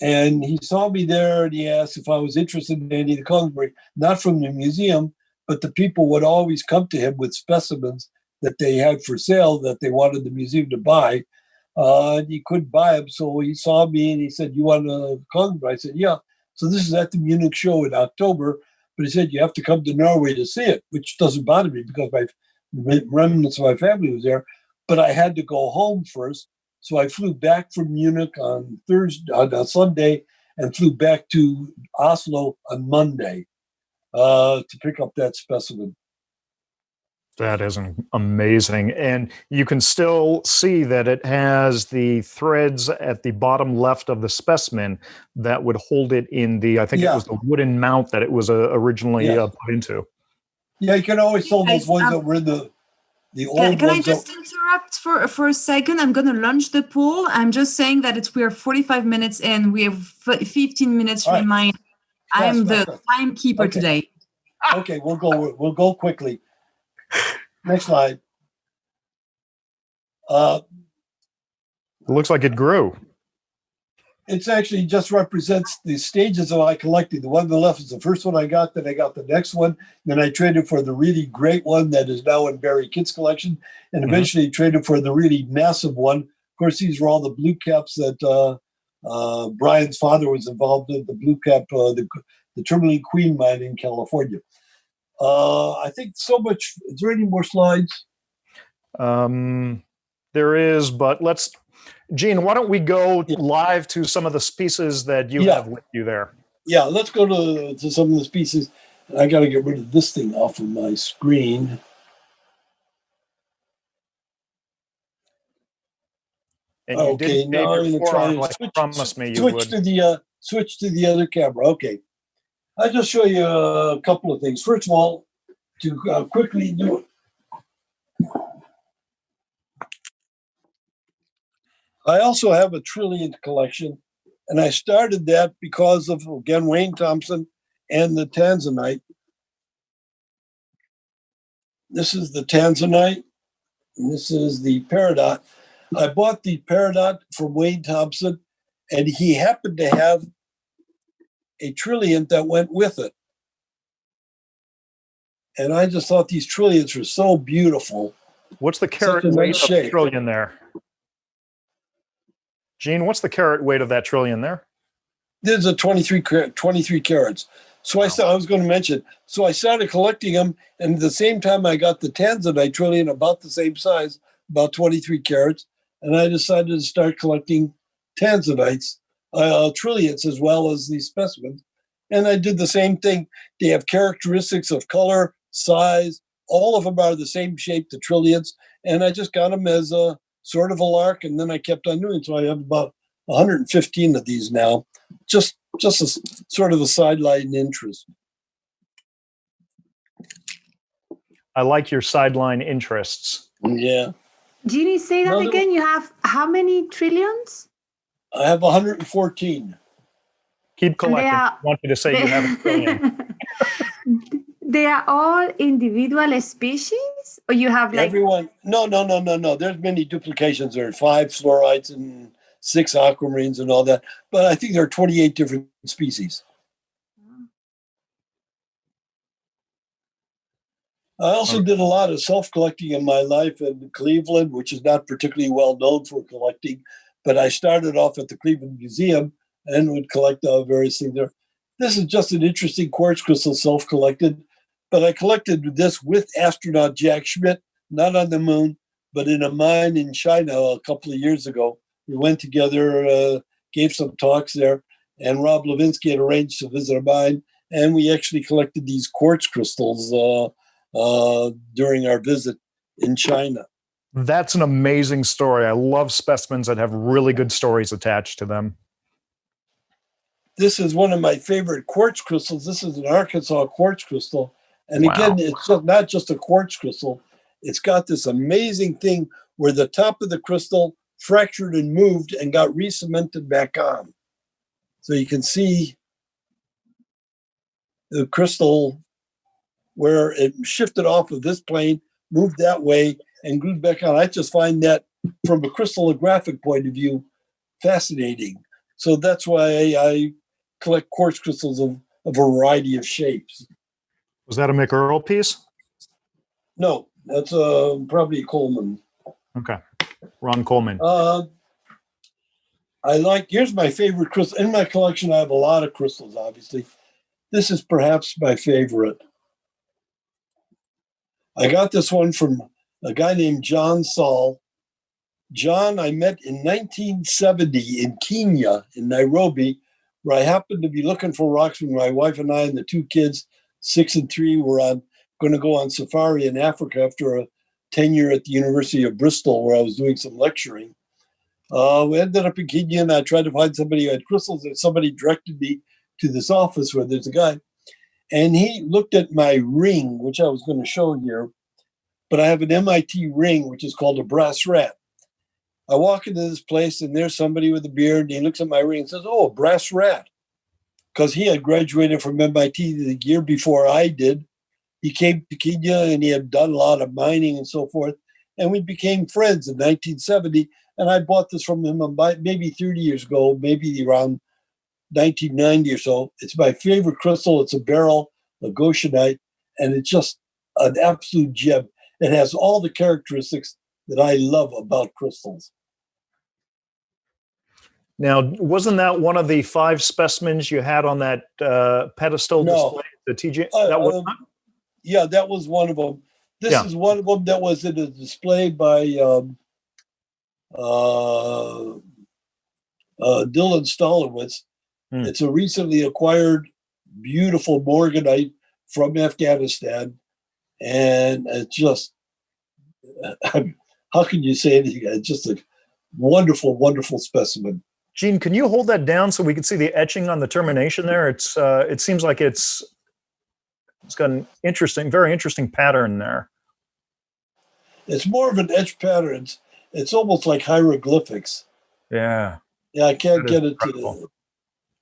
Speaker 2: And he saw me there, and he asked if I was interested in any of the Kongsberg, not from the museum, but the people would always come to him with specimens that they had for sale that they wanted the museum to buy. And he couldn't buy them, so he saw me and he said, "You want a Kongsberg?" I said, "Yeah." So this is at the Munich Show in October, but he said, "You have to come to Norway to see it," which doesn't bother me because my remnants of my family was there. But I had to go home first. So I flew back from Munich on Sunday, and flew back to Oslo on Monday to pick up that specimen.
Speaker 1: That is amazing. And you can still see that it has the threads at the bottom left of the specimen that would hold it in the, I think it was the wooden mount that it was originally put into.
Speaker 2: Yeah, you can always tell those ones that were in the old ones.
Speaker 4: Can I just interrupt for a second? I'm going to launch the poll. I'm just saying that we're 45 minutes in. We have 15 minutes remaining. I'm the timekeeper today.
Speaker 2: Okay, we'll go quickly. Next slide.
Speaker 1: It looks like it grew.
Speaker 2: It's actually just represents the stages that I collected. The one on the left is the first one I got, then I got the next one, then I traded for the really great one that is now in Barry Kitt's collection, and eventually traded for the really massive one. Of course, these are all the blue caps that Brian's father was involved in, the blue cap, the Tourmaline Queen mine in California. I think so much. Is there any more slides?
Speaker 1: There is, but let's... Gene, why don't we go live to some of the species that you have with you there?
Speaker 2: Yeah, let's go to some of the species. I got to get rid of this thing off of my screen.
Speaker 1: And you didn't
Speaker 2: now I'm
Speaker 1: try
Speaker 2: to
Speaker 1: to promise me you
Speaker 2: switch
Speaker 1: would.
Speaker 2: to the switch to the other camera. Okay, I'll just show you a couple of things. First of all, to quickly do it. I also have a trillion collection, and I started that because of, again, Wayne Thompson and the Tanzanite. This is the Tanzanite, and this is the peridot. I bought the peridot from Wayne Thompson, and he happened to have a trillion that went with it. And I just thought these trillions were so beautiful.
Speaker 1: What's the carat weight of the trillion there? Gene, what's the carat weight of that trillion there?
Speaker 2: There's a 23 carats. So wow. I was going to mention, so I started collecting them, and at the same time I got the Tanzanite trillion about the same size, about 23 carats, and I decided to start collecting Tanzanites, trillions, as well as these specimens. And I did the same thing. They have characteristics of color, size, all of them are the same shape, the trillions, and I just got them as a sort of a lark, and then I kept on doing it. So I have about 115 of these now, just a sort of a sideline interest.
Speaker 1: I like your sideline interests.
Speaker 2: Yeah.
Speaker 3: Jeannie, say that again. You have how many trillions?
Speaker 2: I have 114.
Speaker 1: Keep collecting. I want you to say you have a trillion.
Speaker 3: They are all individual species, or you have like
Speaker 2: everyone? No. There's many duplications. There are 5 fluorites and 6 aquamarines and all that. But I think there are 28 different species. I also did a lot of self-collecting in my life in Cleveland, which is not particularly well known for collecting. But I started off at the Cleveland Museum and would collect various things there. This is just an interesting quartz crystal self-collected. But I collected this with astronaut Jack Schmidt, not on the moon, but in a mine in China a couple of years ago. We went together, gave some talks there, and Rob Levinsky had arranged to visit a mine, and we actually collected these quartz crystals during our visit in China.
Speaker 1: That's an amazing story. I love specimens that have really good stories attached to them.
Speaker 2: This is one of my favorite quartz crystals. This is an Arkansas quartz crystal. And again, it's not just a quartz crystal. It's got this amazing thing where the top of the crystal fractured and moved and got re-cemented back on. So you can see the crystal where it shifted off of this plane, moved that way, and glued back on. I just find that from a crystallographic point of view fascinating. So that's why I collect quartz crystals of a variety of shapes.
Speaker 1: Was that a McEarl piece?
Speaker 2: No, that's probably a Coleman.
Speaker 1: Okay, Ron Coleman.
Speaker 2: Here's my favorite crystal. In my collection, I have a lot of crystals, obviously. This is perhaps my favorite. I got this one from a guy named John Saul. John, I met in 1970 in Kenya, in Nairobi, where I happened to be looking for rocks when my wife and I and the 2 kids, 6 and 3, were going to go on safari in Africa after a tenure at the University of Bristol, where I was doing some lecturing. We ended up in Kenya, and I tried to find somebody who had crystals, and somebody directed me to this office where there's a guy. And he looked at my ring, which I was going to show here, but I have an MIT ring, which is called a brass rat. I walk into this place, and there's somebody with a beard, and he looks at my ring and says, "Oh, a brass rat." Because he had graduated from MIT the year before I did. He came to Kenya, and he had done a lot of mining and so forth. And we became friends in 1970. And I bought this from him maybe 30 years ago, maybe around 1990 or so. It's my favorite crystal. It's a Beryl, a goshenite, and it's just an absolute gem. It has all the characteristics that I love about crystals.
Speaker 1: Now, wasn't that one of the 5 specimens you had on that pedestal display? The TG? That was
Speaker 2: yeah, that was one of them. This is one of them that was in a display by Dylan Stolowitz. It's a recently acquired beautiful Morganite from Afghanistan. And it's just, how can you say anything? It's just a wonderful, wonderful specimen.
Speaker 1: Gene, can you hold that down so we can see the etching on the termination there? It's it seems like it's got an interesting, very interesting pattern there.
Speaker 2: It's more of an etched pattern. It's almost like hieroglyphics.
Speaker 1: Yeah.
Speaker 2: Yeah, I can't get it to.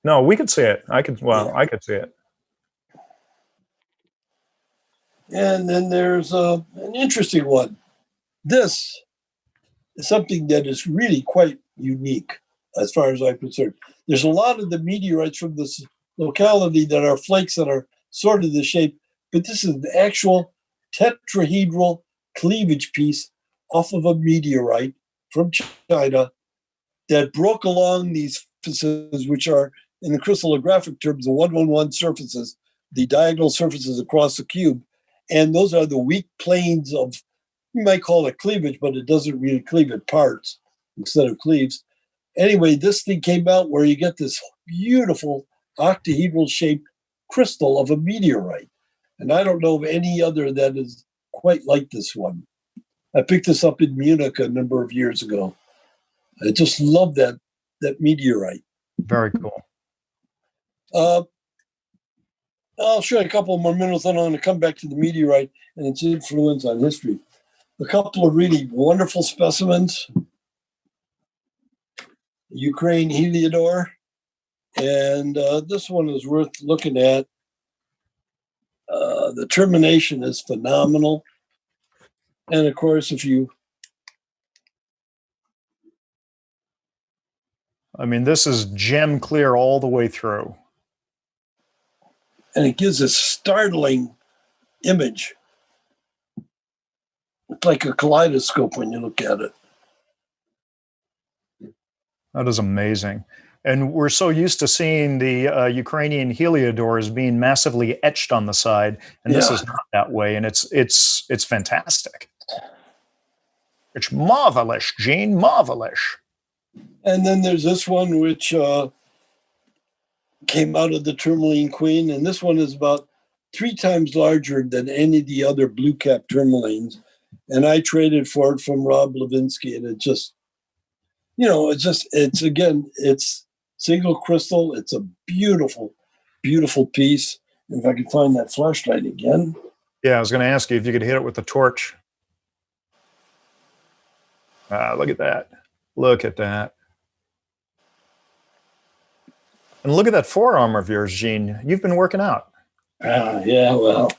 Speaker 1: No, we could see it. I could see it.
Speaker 2: And then there's an interesting one. This is something that is really quite unique as far as I'm concerned. There's a lot of the meteorites from this locality that are flakes that are sort of the shape, but this is an actual tetrahedral cleavage piece off of a meteorite from China that broke along these surfaces, which are, in the crystallographic terms, the 111 surfaces, the diagonal surfaces across the cube. And those are the weak planes of, you might call it cleavage, but it doesn't really cleave at parts instead of cleaves. Anyway, this thing came out where you get this beautiful octahedral shaped crystal of a meteorite. And I don't know of any other that is quite like this one. I picked this up in Munich a number of years ago. I just love that meteorite.
Speaker 1: Very cool.
Speaker 2: I'll show you a couple more minerals, and I'm going to come back to the meteorite and its influence on history. A couple of really wonderful specimens. Ukraine heliodor, and this one is worth looking at. The termination is phenomenal. And of course,
Speaker 1: this is gem clear all the way through.
Speaker 2: And it gives a startling image. It's like a kaleidoscope when you look at it.
Speaker 1: That is amazing. And we're so used to seeing the Ukrainian heliodors being massively etched on the side, and this is not that way, and it's fantastic. It's marvelous, Gene, marvelous.
Speaker 2: And then there's this one which came out of the Tourmaline Queen, and this one is about 3 times larger than any of the other BlueCap tourmalines. And I traded for it from Rob Levinsky, and it just, it's single crystal. It's a beautiful, beautiful piece. If I could find that flashlight again.
Speaker 1: Yeah, I was going to ask you if you could hit it with the torch. Look at that. Look at that. And look at that forearm of yours, Gene. You've been working out.
Speaker 2: Yeah, well.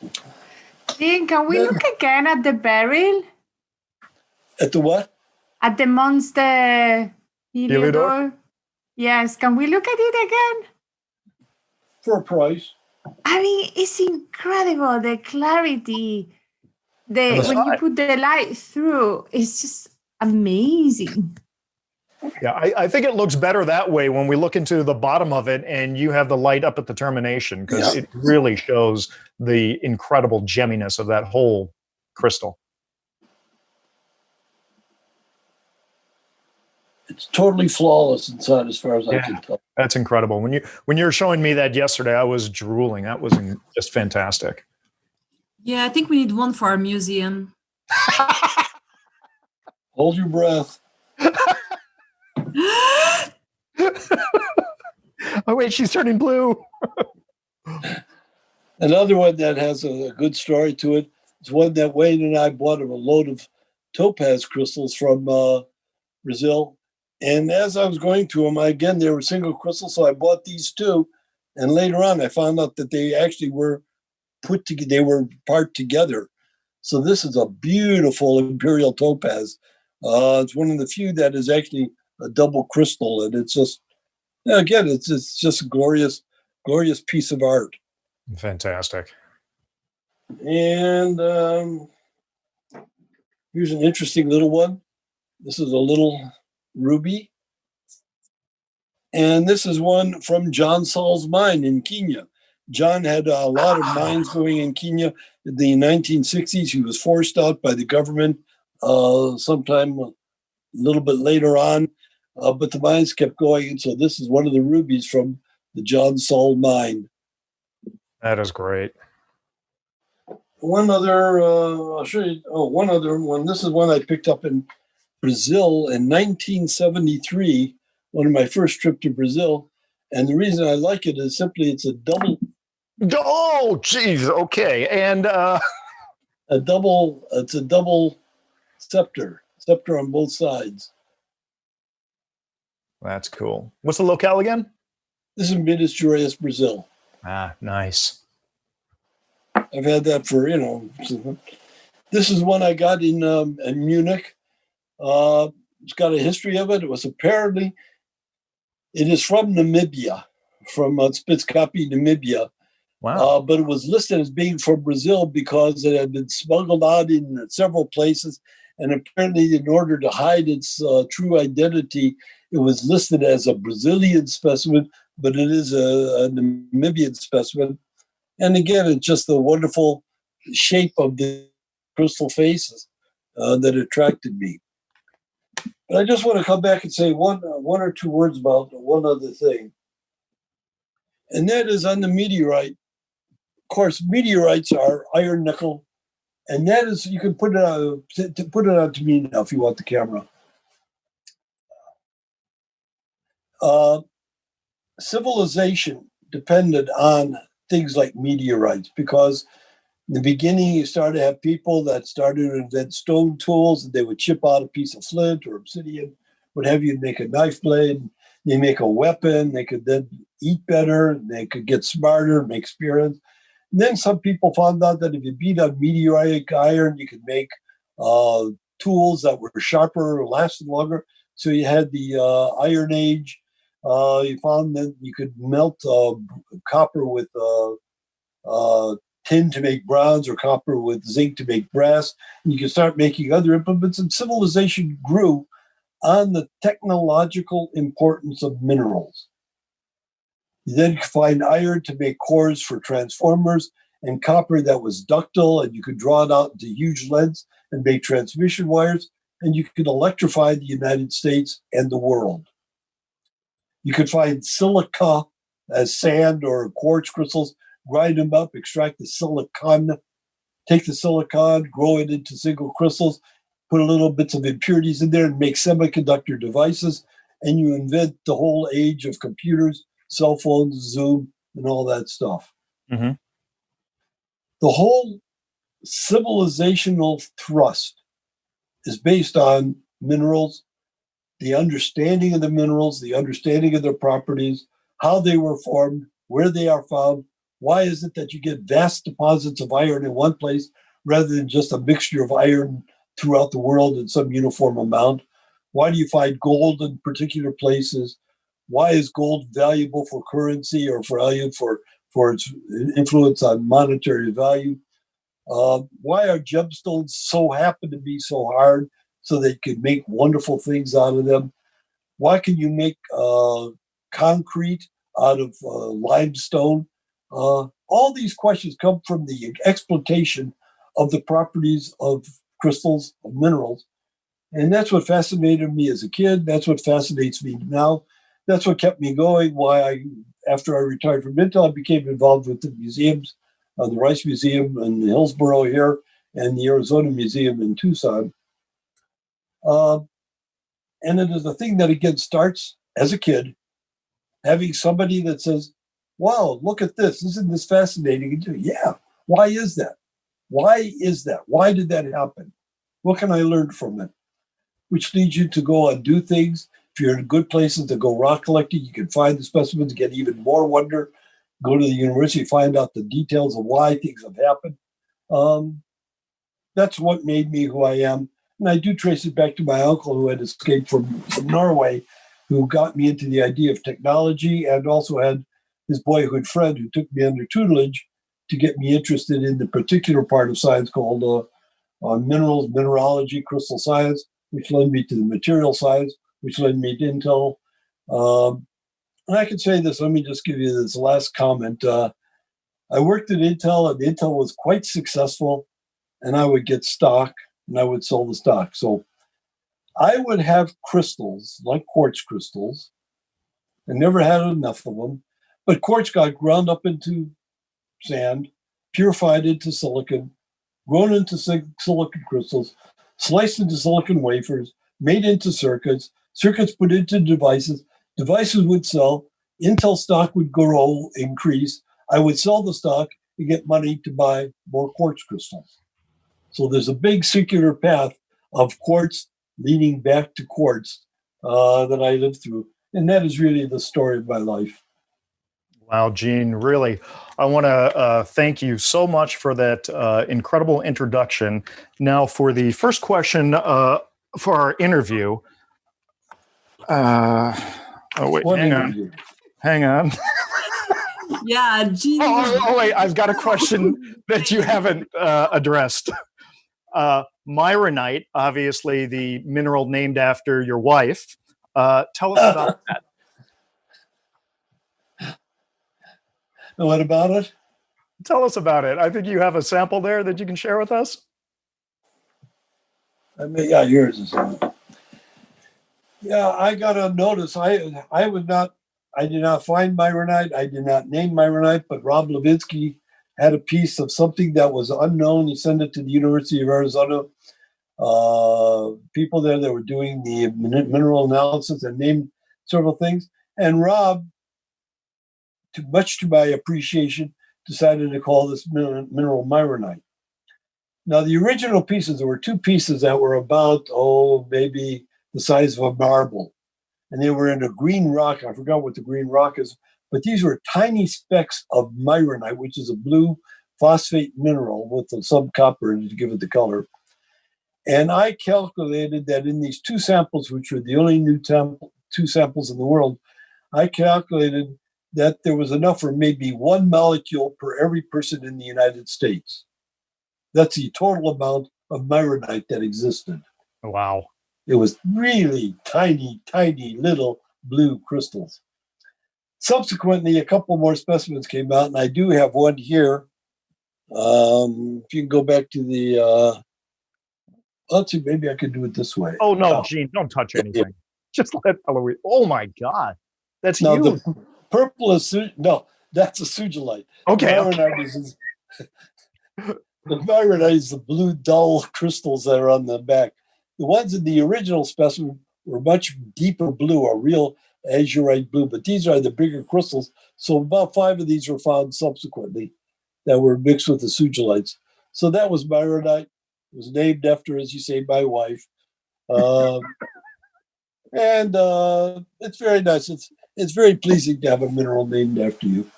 Speaker 3: Gene, can we look again at the beryl?
Speaker 2: At the what?
Speaker 3: At the monster heliodor? Yes, can we look at it again?
Speaker 2: For a price.
Speaker 3: I mean, it's incredible, the clarity. When you put the light through, it's just amazing.
Speaker 1: Yeah, I think it looks better that way when we look into the bottom of it and you have the light up at the termination, because it really shows the incredible gemminess of that whole crystal.
Speaker 2: It's totally flawless inside, as far as I can tell.
Speaker 1: That's incredible. When you were showing me that yesterday, I was drooling. That was just fantastic.
Speaker 4: Yeah, I think we need one for our museum.
Speaker 2: Hold your breath.
Speaker 1: Oh wait, she's turning blue.
Speaker 2: Another one that has a good story to it is one that Wayne and I bought a load of topaz crystals from Brazil. And as I was going to them, again, they were single crystals, so I bought these 2. And later on, I found out that they actually were part together. So this is a beautiful Imperial Topaz. It's one of the few that is actually a double crystal, and it's just, again, it's just a glorious piece of art.
Speaker 1: Fantastic.
Speaker 2: And here's an interesting little one. This is a little ruby. And this is one from John Saul's mine in Kenya. John had a lot of mines going in Kenya in the 1960s. He was forced out by the government sometime a little bit later on, but the mines kept going. And so this is one of the rubies from the John Saul mine.
Speaker 1: That is great.
Speaker 2: One other, I'll show you. Oh, one other one. This is one I picked up in Brazil in 1973, one of my first trip to Brazil. And the reason I like it is simply it's a double.
Speaker 1: Oh, geez. Okay. And
Speaker 2: it's a double scepter on both sides.
Speaker 1: That's cool. What's the locale again?
Speaker 2: This is Minas Gerais, Brazil.
Speaker 1: Ah, nice.
Speaker 2: I've had that for, this is one I got in Munich. It's got a history of it. It is from Namibia, from Spitskapi, Namibia.
Speaker 1: Wow.
Speaker 2: But it was listed as being from Brazil because it had been smuggled out in several places. And apparently, in order to hide its true identity, it was listed as a Brazilian specimen, but it is a Namibian specimen. And again, it's just the wonderful shape of the crystal faces that attracted me. But I just want to come back and say one or two words about one other thing. And that is on the meteorite. Of course, meteorites are iron, nickel, and that is, you can put it on to me now if you want the camera. Civilization depended on things like meteorites because in the beginning you started to have people that started to invent stone tools, and they would chip out a piece of flint or obsidian, what have you, make a knife blade, they make a weapon, they could then eat better, they could get smarter, make spears. And then some people found out that if you beat on meteoric iron, you could make tools that were sharper or lasted longer. So you had the Iron Age. You found that you could melt copper with tin to make bronze, or copper with zinc to make brass. And you could start making other implements, and civilization grew on the technological importance of minerals. You then could find iron to make cores for transformers, and copper that was ductile, and you could draw it out into huge leads and make transmission wires, and you could electrify the United States and the world. You could find silica as sand or quartz crystals, grind them up, extract the silicon, take the silicon, grow it into single crystals, put a little bits of impurities in there and make semiconductor devices, and you invent the whole age of computers, cell phones, Zoom, and all that stuff.
Speaker 1: Mm-hmm.
Speaker 2: The whole civilizational thrust is based on minerals, the understanding of the minerals, the understanding of their properties, how they were formed, where they are found. Why is it that you get vast deposits of iron in one place rather than just a mixture of iron throughout the world in some uniform amount? Why do you find gold in particular places? Why is gold valuable for currency or value for its influence on monetary value? Why are gemstones so happen to be so hard so they can make wonderful things out of them? Why can you make concrete out of limestone? All these questions come from the exploitation of the properties of crystals, of minerals. And that's what fascinated me as a kid. That's what fascinates me now. That's what kept me going. After I retired from Intel, I became involved with the museums, the Rice Museum in Hillsboro here, and the Arizona Museum in Tucson. And it is a thing that, again, starts as a kid, having somebody that says, wow, look at this. Isn't this fascinating? And yeah, why is that? Why is that? Why did that happen? What can I learn from it? Which leads you to go and do things. If you're in good places to go rock collecting, you can find the specimens, get even more wonder. Go to the university, find out the details of why things have happened. That's what made me who I am. And I do trace it back to my uncle who had escaped from Norway, who got me into the idea of technology, and also had his boyhood friend who took me under tutelage to get me interested in the particular part of science called minerals, mineralogy, crystal science, which led me to the material science, which led me to Intel. And I can say this, let me just give you this last comment. I worked at Intel, and Intel was quite successful, and I would get stock, and I would sell the stock. So I would have crystals, like quartz crystals. I never had enough of them, but quartz got ground up into sand, purified into silicon, grown into silicon crystals, sliced into silicon wafers, made into circuits, circuits put into devices, devices would sell, Intel stock would grow, increase, I would sell the stock and get money to buy more quartz crystals. So there's a big circular path of quartz leading back to quartz that I lived through. And that is really the story of my life.
Speaker 1: Wow, Gene, really, I want to thank you so much for that incredible introduction. Now, for the first question for our interview. Oh, wait, hang on.
Speaker 4: Yeah, Gene.
Speaker 1: Oh, wait, I've got a question that you haven't addressed. Myronite, obviously the mineral named after your wife. Tell us about that.
Speaker 2: What about it?
Speaker 1: Tell us about it. I think you have a sample there that you can share with us.
Speaker 2: Yeah, yours is on. Yeah, I got a notice. I did not find Myronite. I did not name Myronite, but Rob Levinsky had a piece of something that was unknown. He sent it to the University of Arizona. People there that were doing the mineral analysis and named several things. And Rob, much to my appreciation, decided to call this mineral Myronite. Now, the original pieces, there were two pieces that were about, maybe the size of a marble. And they were in a green rock. I forgot what the green rock is, but these were tiny specks of Myronite, which is a blue phosphate mineral with some copper to give it the color. And I calculated that in these two samples, which were the only two samples in the world, I calculated that there was enough for maybe 1 molecule per every person in the United States. That's the total amount of Myronite that existed.
Speaker 1: Wow.
Speaker 2: It was really tiny, tiny little blue crystals. Subsequently, a couple more specimens came out, and I do have one here. If you can go back to the, let's see, maybe I could do it this way.
Speaker 1: Oh, no, Gene, don't touch anything. Just let Eloise. Oh, my God. That's huge.
Speaker 2: The purple is, that's a sugilite.
Speaker 1: Okay.
Speaker 2: The Myronite is the blue, dull crystals that are on the back. The ones in the original specimen were much deeper blue, a real azurite blue, but these are the bigger crystals. So about 5 of these were found subsequently that were mixed with the sugilites. So that was Myronite. It was named after, as you say, my wife. And it's very nice. It's very pleasing to have a mineral named after you.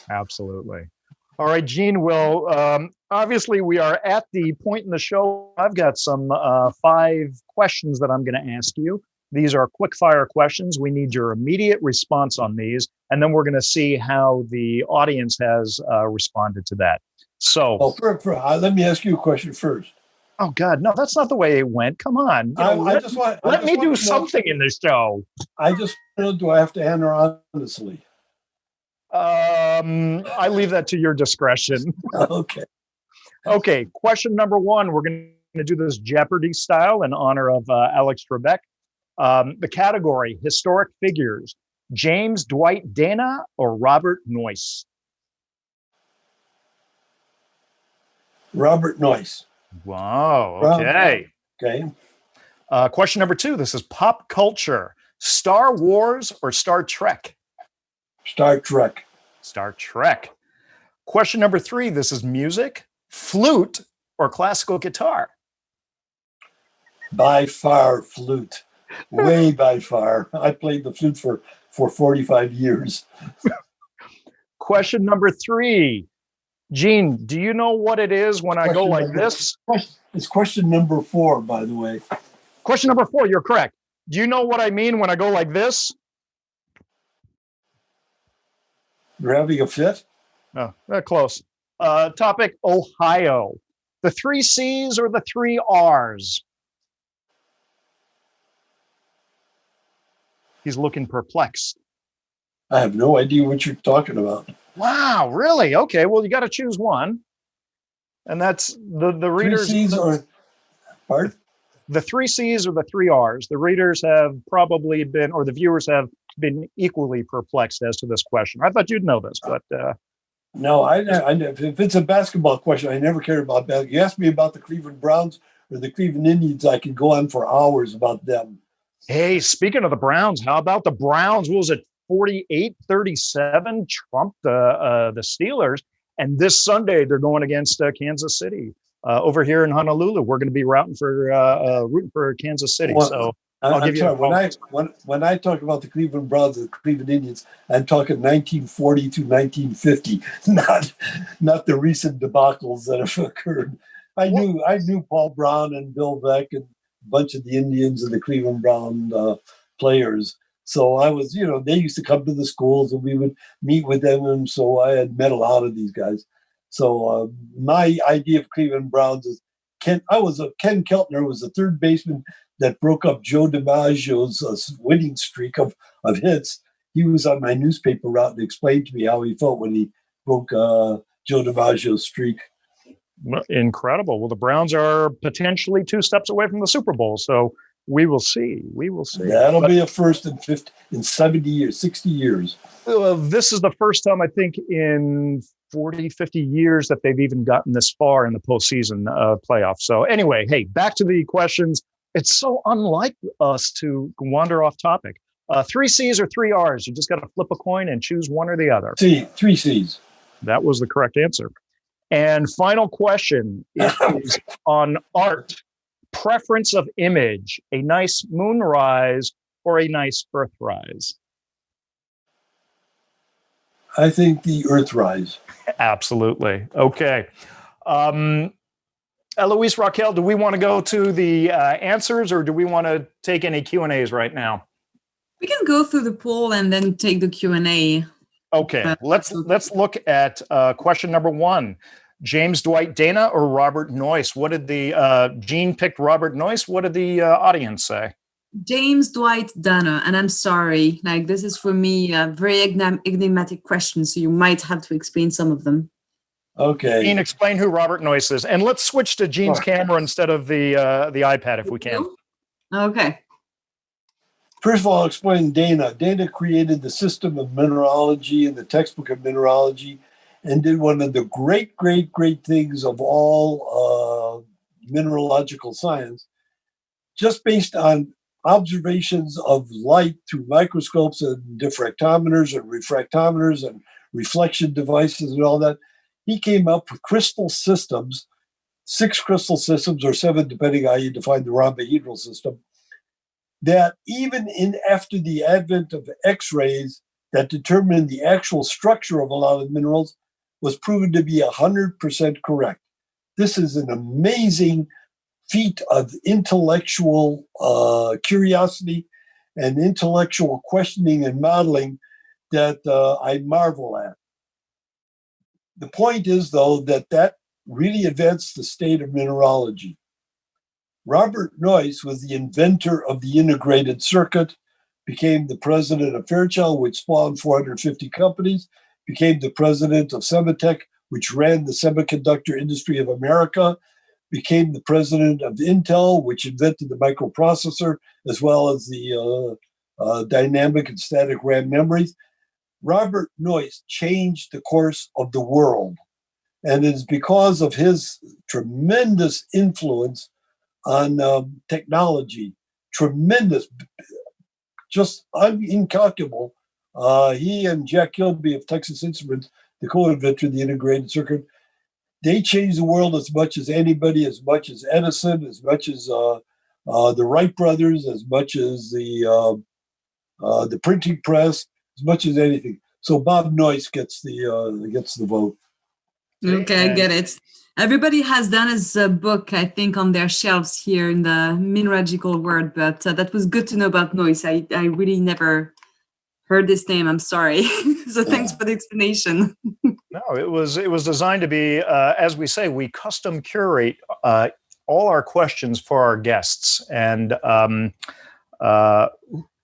Speaker 1: Absolutely. All right, Gene, well, obviously we are at the point in the show. I've got some 5 questions that I'm going to ask you. These are quick fire questions. We need your immediate response on these, and then we're going to see how the audience has responded to that. So,
Speaker 2: let me ask you a question first.
Speaker 1: Oh God, no, that's not the way it went. Come on, let me do something in this show.
Speaker 2: I just do I have to answer honestly?
Speaker 1: I leave that to your discretion.
Speaker 2: Okay.
Speaker 1: Okay. Question number 1. We're going to do this Jeopardy style in honor of Alex Trebek. The category: historic figures. James Dwight Dana or Robert Noyce?
Speaker 2: Robert Noyce.
Speaker 1: Wow. Okay.
Speaker 2: Okay.
Speaker 1: Question number 2. This is pop culture. Star Wars or Star Trek?
Speaker 2: Star Trek.
Speaker 1: Star Trek. Question number 3. This is music. Flute or classical guitar?
Speaker 2: By far, flute. Way by far. I played the flute for 45 years.
Speaker 1: Question number 3. Gene, do you know what it is when I go like this?
Speaker 2: It's question number 4, by the way.
Speaker 1: Question number 4, you're correct. Do you know what I mean when I go like this?
Speaker 2: You're having a fit?
Speaker 1: Oh, close. Topic, Ohio. The 3 C's or the 3 R's? He's looking perplexed.
Speaker 2: I have no idea what you're talking about.
Speaker 1: Wow, really? Okay, well, you got to choose one. And that's the readers.
Speaker 2: 3 C's or, pardon?
Speaker 1: The 3 C's or the 3 R's. The readers have probably been, or the viewers have been equally perplexed as to this question. I thought you'd know this, but...
Speaker 2: No, I if it's a basketball question, I never cared about basketball. You ask me about the Cleveland Browns or the Cleveland Indians, I could go on for hours about them.
Speaker 1: Hey, speaking of the Browns, how about the Browns? What was it, 48-37? Trumped the Steelers. And this Sunday, they're going against Kansas City. Over here in Honolulu, we're going to be rooting for Kansas City.
Speaker 2: Well,
Speaker 1: so
Speaker 2: I'll give you when I talk about the Cleveland Browns and the Cleveland Indians, I'm talking 1940 to 1950, not the recent debacles that have occurred. I knew Paul Brown and Bill Veeck and a bunch of the Indians and the Cleveland Brown players. So I was, they used to come to the schools and we would meet with them, and so I had met a lot of these guys. So my idea of Cleveland Browns is Ken Keltner was the third baseman that broke up Joe DiMaggio's winning streak of hits. He was on my newspaper route and explained to me how he felt when he broke Joe DiMaggio's streak.
Speaker 1: Incredible. Well, the Browns are potentially 2 steps away from the Super Bowl, so we will see. We will see.
Speaker 2: That'll be a first in 70 years, 60 years.
Speaker 1: This is the first time, I think, in 40, 50 years that they've even gotten this far in the postseason playoffs. So anyway, hey, back to the questions. It's so unlike us to wander off topic. 3 C's or 3 R's? You just got to flip a coin and choose one or the other.
Speaker 2: 3 C's.
Speaker 1: That was the correct answer. And final question is on art. Preference of image, a nice moonrise or a nice earthrise?
Speaker 2: I think the earthrise.
Speaker 1: Absolutely. Okay. Eloise, Raquel, do we want to go to the answers, or do we want to take any Q&As right now?
Speaker 4: We can go through the poll and then take the Q&A.
Speaker 1: Okay, let's look at question number 1. James Dwight Dana or Robert Noyce? What did the Gene picked Robert Noyce? What did the audience say?
Speaker 4: James Dwight Dana, and I'm sorry, this is for me a very enigmatic question, so you might have to explain some of them.
Speaker 2: Okay.
Speaker 1: Gene, explain who Robert Noyce is, and let's switch to Gene's camera instead of the iPad if we can.
Speaker 4: Okay.
Speaker 2: First of all, I'll explain Dana. Dana created the system of mineralogy and the textbook of mineralogy, and did one of the great things of all mineralogical science, just based on observations of light through microscopes and diffractometers and refractometers and reflection devices and all that. He came up with crystal systems, 6 crystal systems or 7, depending how you define the rhombohedral system, that even after the advent of X-rays that determined the actual structure of a lot of minerals, was proven to be 100% correct. This is an amazing feat of intellectual curiosity and intellectual questioning and modeling that I marvel at. The point is, though, that really advanced the state of mineralogy. Robert Noyce was the inventor of the integrated circuit, became the president of Fairchild, which spawned 450 companies, became the president of Semitech, which ran the semiconductor industry of America, became the president of Intel, which invented the microprocessor, as well as the dynamic and static RAM memories. Robert Noyce changed the course of the world. And it is because of his tremendous influence on technology, tremendous, just incalculable. He and Jack Kilby of Texas Instruments, the co-inventor of the integrated circuit, they changed the world as much as anybody, as much as Edison, as much as the Wright brothers, as much as the printing press, as much as anything. So Bob Noyce gets the vote.
Speaker 4: Okay, I get it. Everybody has done his book, I think, on their shelves here in the mineralogical world, but that was good to know about noise. I really never heard this name. I'm sorry. So thanks for the explanation.
Speaker 1: No, it was designed to be, as we say, we custom curate all our questions for our guests. And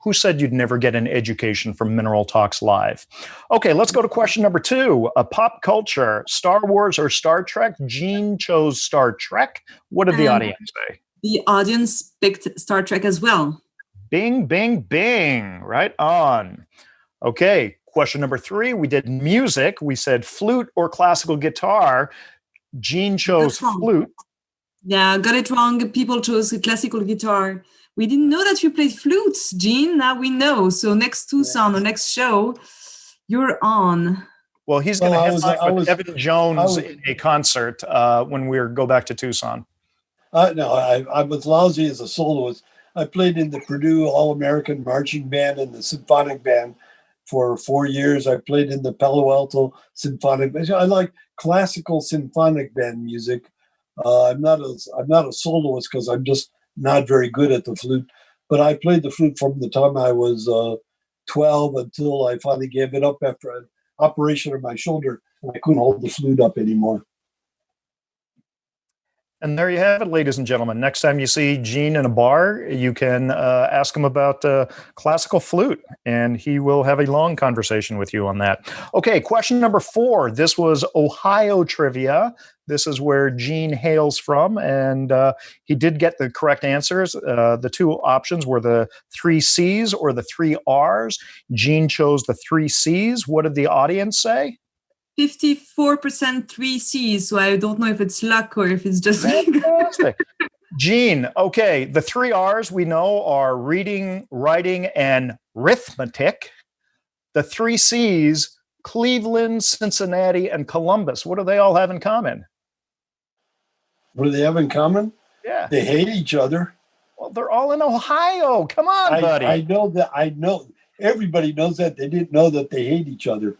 Speaker 1: who said you'd never get an education from Mineral Talks Live? Okay, let's go to question number 2. Pop culture, Star Wars or Star Trek? Jean chose Star Trek. What did the audience say?
Speaker 4: The audience picked Star Trek as well.
Speaker 1: Bing, bing, bing. Right on. Okay, question number 3. We did music. We said flute or classical guitar. Jean chose flute.
Speaker 4: Yeah, got it wrong. People chose classical guitar. We didn't know that you played flutes, Jean. Now we know. So next Tucson or next show, you're on.
Speaker 1: Well, he's going to headline with Evan Jones in a concert when we go back to Tucson.
Speaker 2: No, I was lousy as a soloist. I played in the Purdue All-American Marching Band and the Symphonic Band for 4 years. I played in the Palo Alto Symphonic Band. I like classical symphonic band music. I'm not a soloist because I'm just not very good at the flute. But I played the flute from the time I was 12 until I finally gave it up after an operation on my shoulder, and I couldn't hold the flute up anymore.
Speaker 1: And there you have it, ladies and gentlemen. Next time you see Jean in a bar, you can ask him about classical flute, and he will have a long conversation with you on that. Okay, question number 4. This was Ohio trivia. This is where Jean hails from, and he did get the correct answers. The 2 options were the 3 C's or the 3 R's. Jean chose the 3 C's. What did the audience say?
Speaker 4: 54% 3 C's, so I don't know if it's luck or if it's just...
Speaker 1: Fantastic. Jean, okay, the 3 R's we know are reading, writing, and arithmetic. The 3 C's, Cleveland, Cincinnati, and Columbus. What do they all have in common?
Speaker 2: What do they have in common?
Speaker 1: Yeah.
Speaker 2: They hate each other.
Speaker 1: Well, they're all in Ohio. Come on, buddy.
Speaker 2: I know that. I know. Everybody knows that. They didn't know that they hate each other.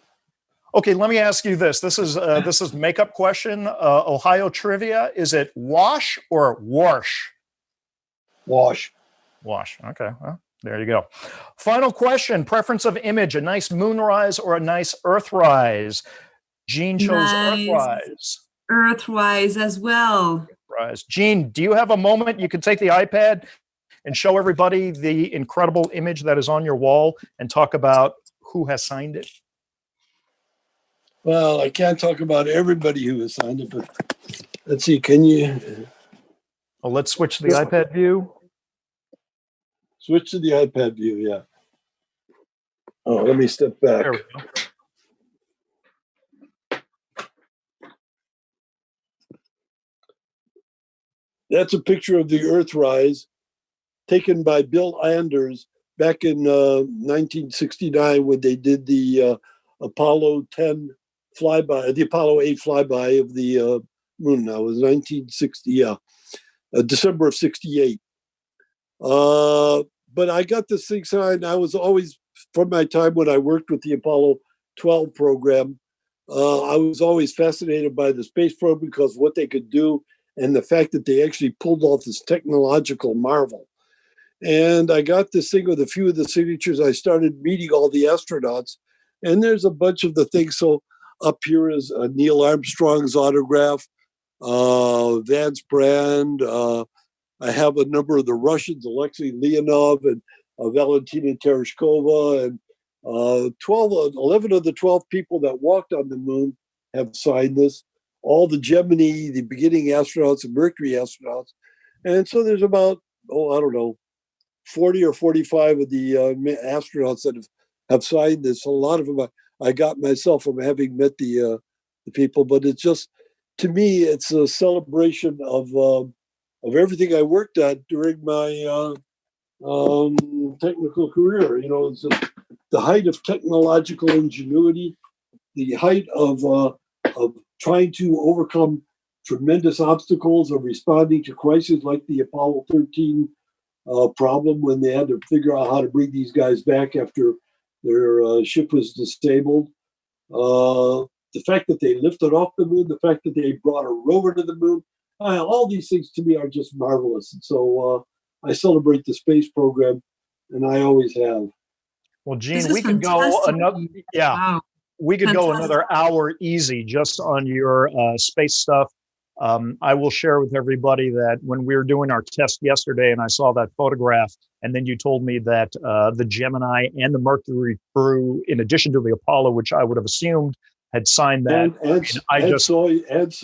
Speaker 1: Okay, let me ask you this. This is makeup question. Ohio trivia. Is it wash or wash?
Speaker 2: Wash.
Speaker 1: Wash. Okay. Well, there you go. Final question. Preference of image: a nice moonrise or a nice earthrise? Jean chose earthrise.
Speaker 4: Earthrise as well.
Speaker 1: Earthrise. Jean, do you have a moment you could take the iPad and show everybody the incredible image that is on your wall and talk about who has signed it?
Speaker 2: Well, I can't talk about everybody who has signed it, but let's see. Can you?
Speaker 1: Well, let's switch to the iPad view.
Speaker 2: Switch to the iPad view, yeah. Oh, let me step back.
Speaker 1: There we go.
Speaker 2: That's a picture of the Earthrise taken by Bill Anders back in 1969 when they did the Apollo 10 flyby, the Apollo 8 flyby of the moon. Now it was 1960, December of 68. But I got this thing signed. I was always, from my time when I worked with the Apollo 12 program, I was always fascinated by the space program because what they could do and the fact that they actually pulled off this technological marvel. And I got this thing with a few of the signatures. I started meeting all the astronauts, and there's a bunch of the things. So up here is Neil Armstrong's autograph, Vance Brand. I have a number of the Russians, Alexei Leonov and Valentina Tereshkova, and 11 of the 12 people that walked on the moon have signed this. All the Gemini, the beginning astronauts, and Mercury astronauts. And so there's about, 40 or 45 of the astronauts that have signed this. A lot of them I got myself from having met the people, but it's just, to me, it's a celebration of everything I worked at during my technical career. You know, it's the height of technological ingenuity, the height of trying to overcome tremendous obstacles of responding to crises like the Apollo 13 problem when they had to figure out how to bring these guys back after their ship was disabled. the fact that they lifted off the moon, the fact that they brought a rover to the moon, all these things to me are just marvelous. And so I celebrate the space program, and I always have.
Speaker 1: Well, Gene, we could go another,
Speaker 4: Wow.
Speaker 1: we could go another hour easy just on your space stuff. I will share with everybody that when we were doing our test yesterday and I saw that photograph, and then you told me that the Gemini and the Mercury crew, in addition to the Apollo, which I would have assumed had signed that. And the Soviets,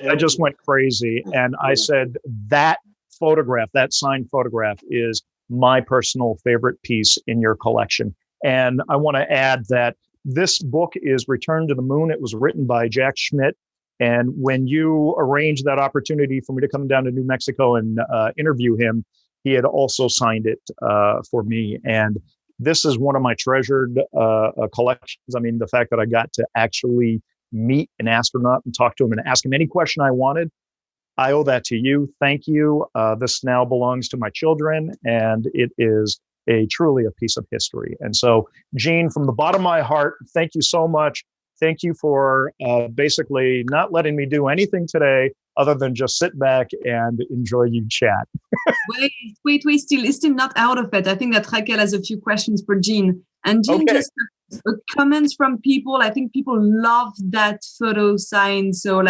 Speaker 1: I just went crazy. And I said, that photograph, that signed photograph, is my personal favorite piece in your collection. And I want to add that this book is Return to the Moon. It was written by Jack Schmidt. And when you arranged that opportunity for me to come down to New Mexico and interview him, he had also signed it for me. And this is one of my treasured collections. I mean, the fact that I got to actually meet an astronaut and talk to him and ask him any question I wanted, I owe that to you. Thank you. This now belongs to my children, and it is truly a piece of history. And so, Gene, from the bottom of my heart, thank you so much. Thank you for basically not letting me do anything today other than just sit back and enjoy you chat.
Speaker 4: wait, still not out of it. I think that Raquel has a few questions for Gene. And Gene, just comments from people. I think people love that photo sign. So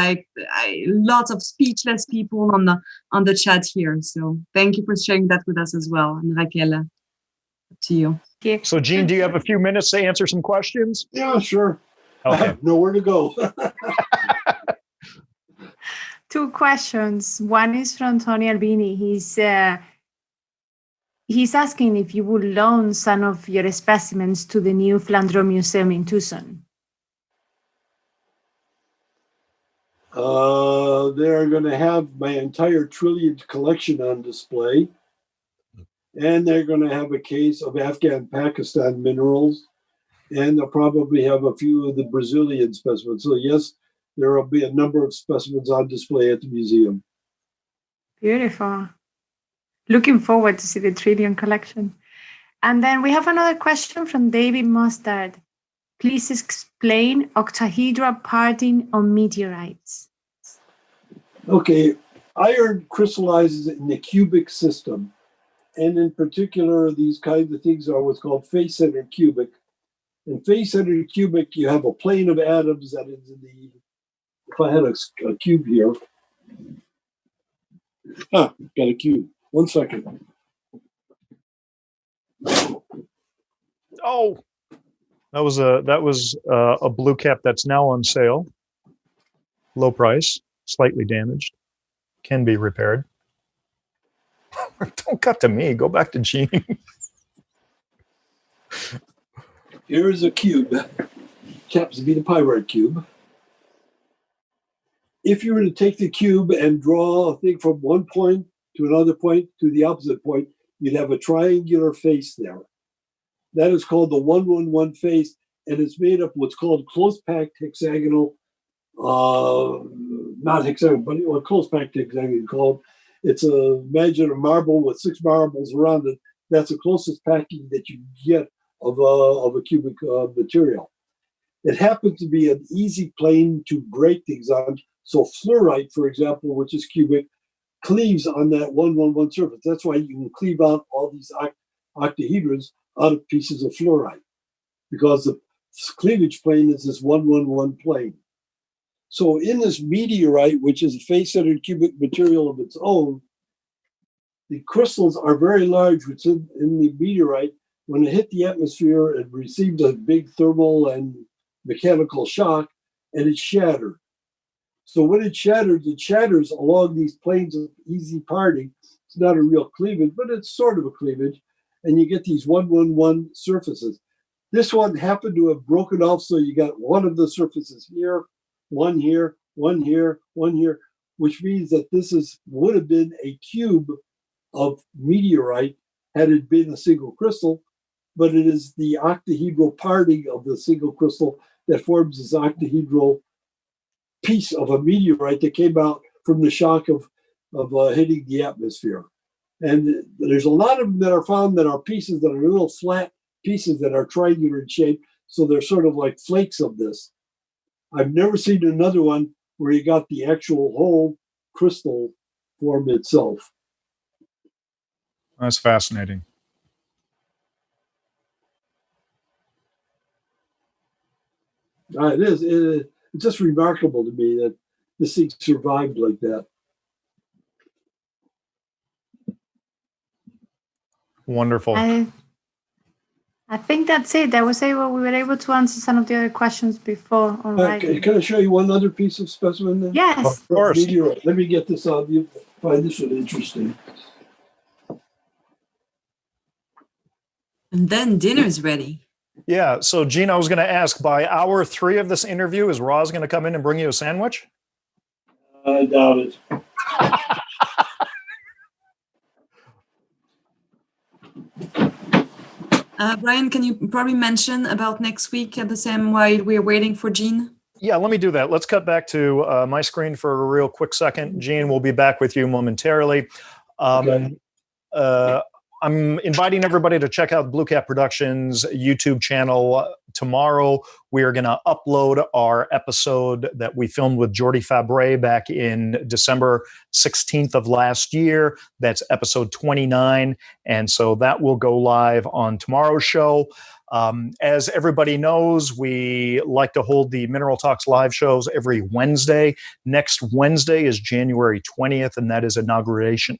Speaker 4: lots of speechless people on the chat here. So thank you for sharing that with us as well. And Raquel, up to you.
Speaker 1: So Gene, do you have a few minutes to answer some questions?
Speaker 2: Yeah, sure.
Speaker 1: Okay.
Speaker 2: I have nowhere to go.
Speaker 3: Two questions. One is from Tony Albini. He's asking if you would loan some of your specimens to the new Flandreau Museum in Tucson.
Speaker 2: They're going to have my entire trillion collection on display. And they're going to have a case of Afghan-Pakistan minerals. And they'll probably have a few of the Brazilian specimens. So yes, there will be a number of specimens on display at the museum.
Speaker 3: Beautiful. Looking forward to see the trillion collection. And then we have another question from David Mustard. Please explain octahedra parting on meteorites.
Speaker 2: Okay, iron crystallizes in the cubic system. And in particular, these kinds of things are what's called face-centered cubic. In face-centered cubic, you have a plane of atoms that is in the, if I had a cube here. Got a cube. 1 second.
Speaker 1: Oh, that was a BlueCap that's now on sale. Low price, slightly damaged, can be repaired. Don't cut to me. Go back to Gene.
Speaker 2: Here's a cube. Happens to be the pyrite cube. If you were to take the cube and draw a thing from one point to another point to the opposite point, you'd have a triangular face there. That is called the 1-1-1 face, and it's made up of what's called close-packed hexagonal, not hexagonal, but close-packed hexagonal called. It's imagine a marble with 6 marbles around it. That's the closest packing that you get of a cubic material. It happens to be an easy plane to break things on. So fluorite, for example, which is cubic, cleaves on that 1-1-1 surface. That's why you can cleave out all these octahedrons out of pieces of fluorite, because the cleavage plane is this 1-1-1 plane. So in this meteorite, which is a face-centered cubic material of its own, the crystals are very large, which in the meteorite, when it hit the atmosphere, it received a big thermal and mechanical shock, and it shattered. So when it shatters along these planes of easy parting. It's not a real cleavage, but it's sort of a cleavage. And you get these 1-1-1 surfaces. This one happened to have broken off, so you got one of the surfaces here, one here, one here, one here, which means that this would have been a cube of meteorite had it been a single crystal, but it is the octahedral parting of the single crystal that forms this octahedral piece of a meteorite that came out from the shock of hitting the atmosphere. And there's a lot of them that are found that are pieces that are little flat pieces that are triangular in shape So they're sort of like flakes of this. I've never seen another one where you got the actual whole crystal form itself.
Speaker 1: That's fascinating.
Speaker 2: It is. It's just remarkable to me that this thing survived like that.
Speaker 1: Wonderful.
Speaker 3: I think that's it. We were able to answer some of the other questions before already.
Speaker 2: Can I show you one other piece of specimen then?
Speaker 3: Yes.
Speaker 1: Of course.
Speaker 2: Meteorite. Let me get this out. You find this one interesting.
Speaker 4: And then dinner's ready.
Speaker 1: Yeah. So, Gene, I was going to ask, by hour 3 of this interview, is Roz going to come in and bring you a sandwich?
Speaker 2: I doubt it.
Speaker 4: Brian, can you probably mention about next week at the same while we're waiting for Gene?
Speaker 1: Yeah, let me do that. Let's cut back to my screen for a real quick second. Gene, we'll be back with you momentarily.
Speaker 2: Okay.
Speaker 1: I'm inviting everybody to check out BlueCap Productions YouTube channel. Tomorrow, we are going to upload our episode that we filmed with Jordi Fabre back in December 16th of last year. That's episode 29. And so that will go live on tomorrow's show. As everybody knows, we like to hold the Mineral Talks live shows every Wednesday. Next Wednesday is January 20th, and that is inauguration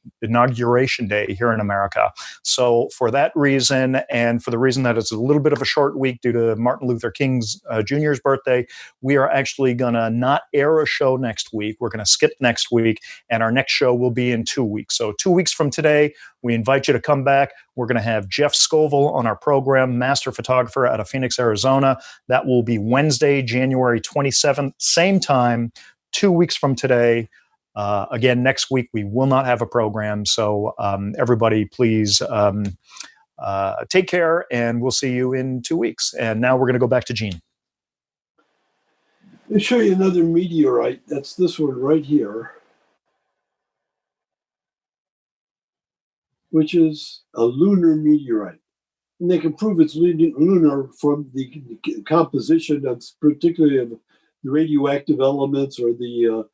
Speaker 1: day here in America. So for that reason, and for the reason that it's a little bit of a short week due to Martin Luther King's Jr.'s birthday, we are actually going to not air a show next week. We're going to skip next week, and our next show will be in 2 weeks. So 2 weeks from today, we invite you to come back. We're going to have Jeff Scoville on our program, master photographer out of Phoenix, Arizona. That will be Wednesday, January 27th, same time, 2 weeks from today. Again, next week, we will not have a program. So everybody, please take care, and we'll see you in 2 weeks. And now we're going to go back to Gene.
Speaker 2: Let me show you another meteorite. That's this one right here, which is a lunar meteorite. And they can prove it's lunar from the composition, that's particularly of the radioactive elements or the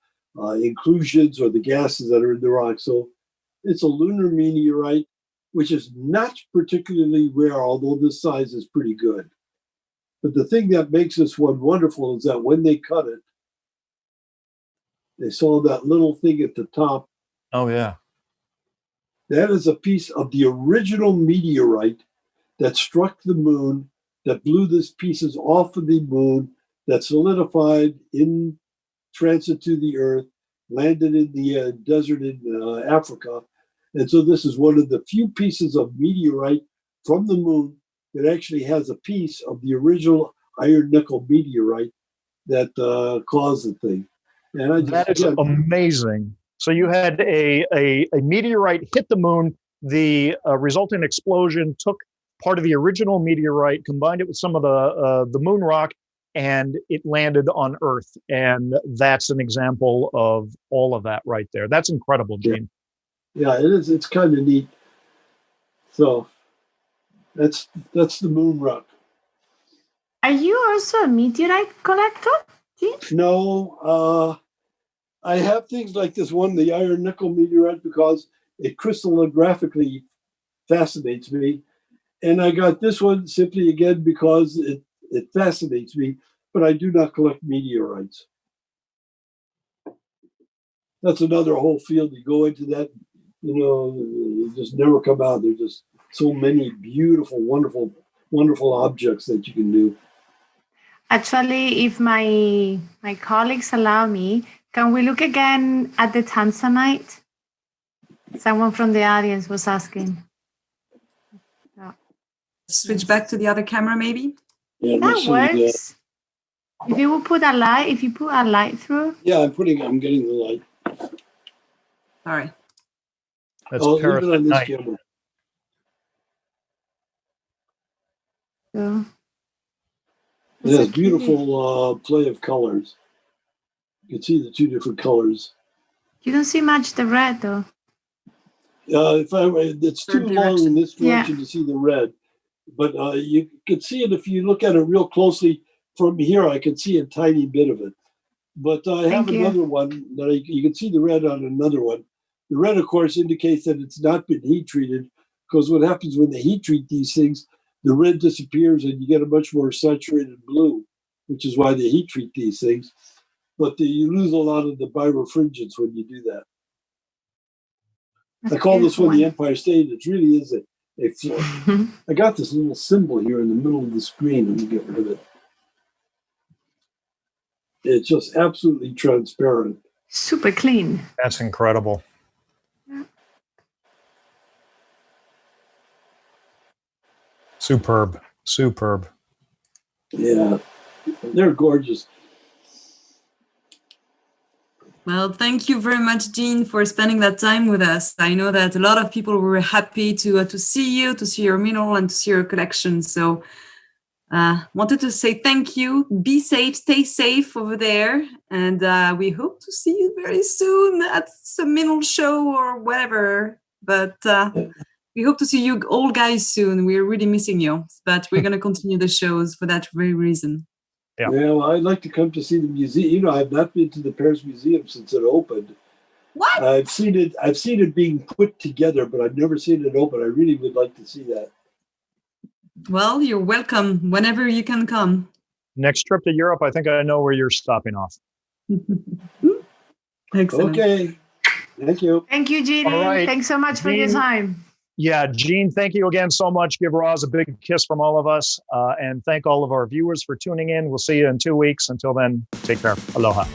Speaker 2: inclusions or the gases that are in the rock. So it's a lunar meteorite, which is not particularly rare, although this size is pretty good. But the thing that makes this one wonderful is that when they cut it, they saw that little thing at the top.
Speaker 1: Oh, yeah.
Speaker 2: That is a piece of the original meteorite that struck the moon, that blew these pieces off of the moon, that solidified in transit to the Earth, landed in the desert in Africa. And so this is one of the few pieces of meteorite from the moon that actually has a piece of the original iron nickel meteorite that caused the thing. And
Speaker 1: that is amazing. So you had a meteorite hit the moon. The resulting explosion took part of the original meteorite, combined it with some of the moon rock, and it landed on Earth. And that's an example of all of that right there. That's incredible, Gene.
Speaker 2: Yeah, it is. It's kind of neat. So that's the moon rock.
Speaker 3: Are you also a meteorite collector, Gene?
Speaker 2: No, I have things like this one, the iron nickel meteorite, because it crystallographically fascinates me. And I got this one simply again because it fascinates me, but I do not collect meteorites. That's another whole field. You go into that, you just never come out. There's just so many beautiful, wonderful, wonderful objects that you can do.
Speaker 3: Actually, if my colleagues allow me, can we look again at the tanzanite? Someone from the audience was asking.
Speaker 4: Switch back to the other camera, maybe?
Speaker 2: Yeah,
Speaker 3: that works. If you put a light through.
Speaker 2: Yeah, I'm getting the light.
Speaker 4: All right.
Speaker 2: I'll leave it on this camera.
Speaker 3: So,
Speaker 2: it has beautiful play of colors. You can see the two different colors.
Speaker 3: You don't see much the red though.
Speaker 2: It's too long in this direction to see the red. But you can see it if you look at it real closely. From here, I can see a tiny bit of it. But I have another one that you can see the red on another one. The red, of course, indicates that it's not been heat treated, because what happens when they heat treat these things, the red disappears and you get a much more saturated blue, which is why they heat treat these things. But you lose a lot of the birefringence when you do that. I call this one the Empire State. It really is a floor. I got this little symbol here in the middle of the screen. Let me get rid of it. It's just absolutely transparent.
Speaker 3: Super clean.
Speaker 1: That's incredible.
Speaker 3: Yeah.
Speaker 1: Superb. Superb.
Speaker 2: Yeah, they're gorgeous.
Speaker 4: Well, thank you very much, Jean, for spending that time with us. I know that a lot of people were happy to see you, to see your mineral, and to see your collection. So wanted to say thank you. Be safe, stay safe over there. And we hope to see you very soon at some mineral show or whatever. But we hope to see you all guys soon. We're really missing you. But we're going to continue the shows for that very reason.
Speaker 1: Yeah.
Speaker 2: Well, I'd like to come to see the museum. You know, I've not been to the Paris Museum since it opened.
Speaker 4: What?
Speaker 2: I've seen it being put together, but I've never seen it open. I really would like to see that.
Speaker 4: Well, you're welcome whenever you can come.
Speaker 1: Next trip to Europe, I think I know where you're stopping off.
Speaker 4: Excellent.
Speaker 2: Okay. Thank you.
Speaker 3: Thank you, Jeannie.
Speaker 1: All right.
Speaker 3: Thanks so much for your
Speaker 1: Jean,
Speaker 3: time.
Speaker 1: Yeah, Jean, thank you again so much. Give Roz a big kiss from all of us. And thank all of our viewers for tuning in. We'll see you in 2 weeks. Until then, take care. Aloha.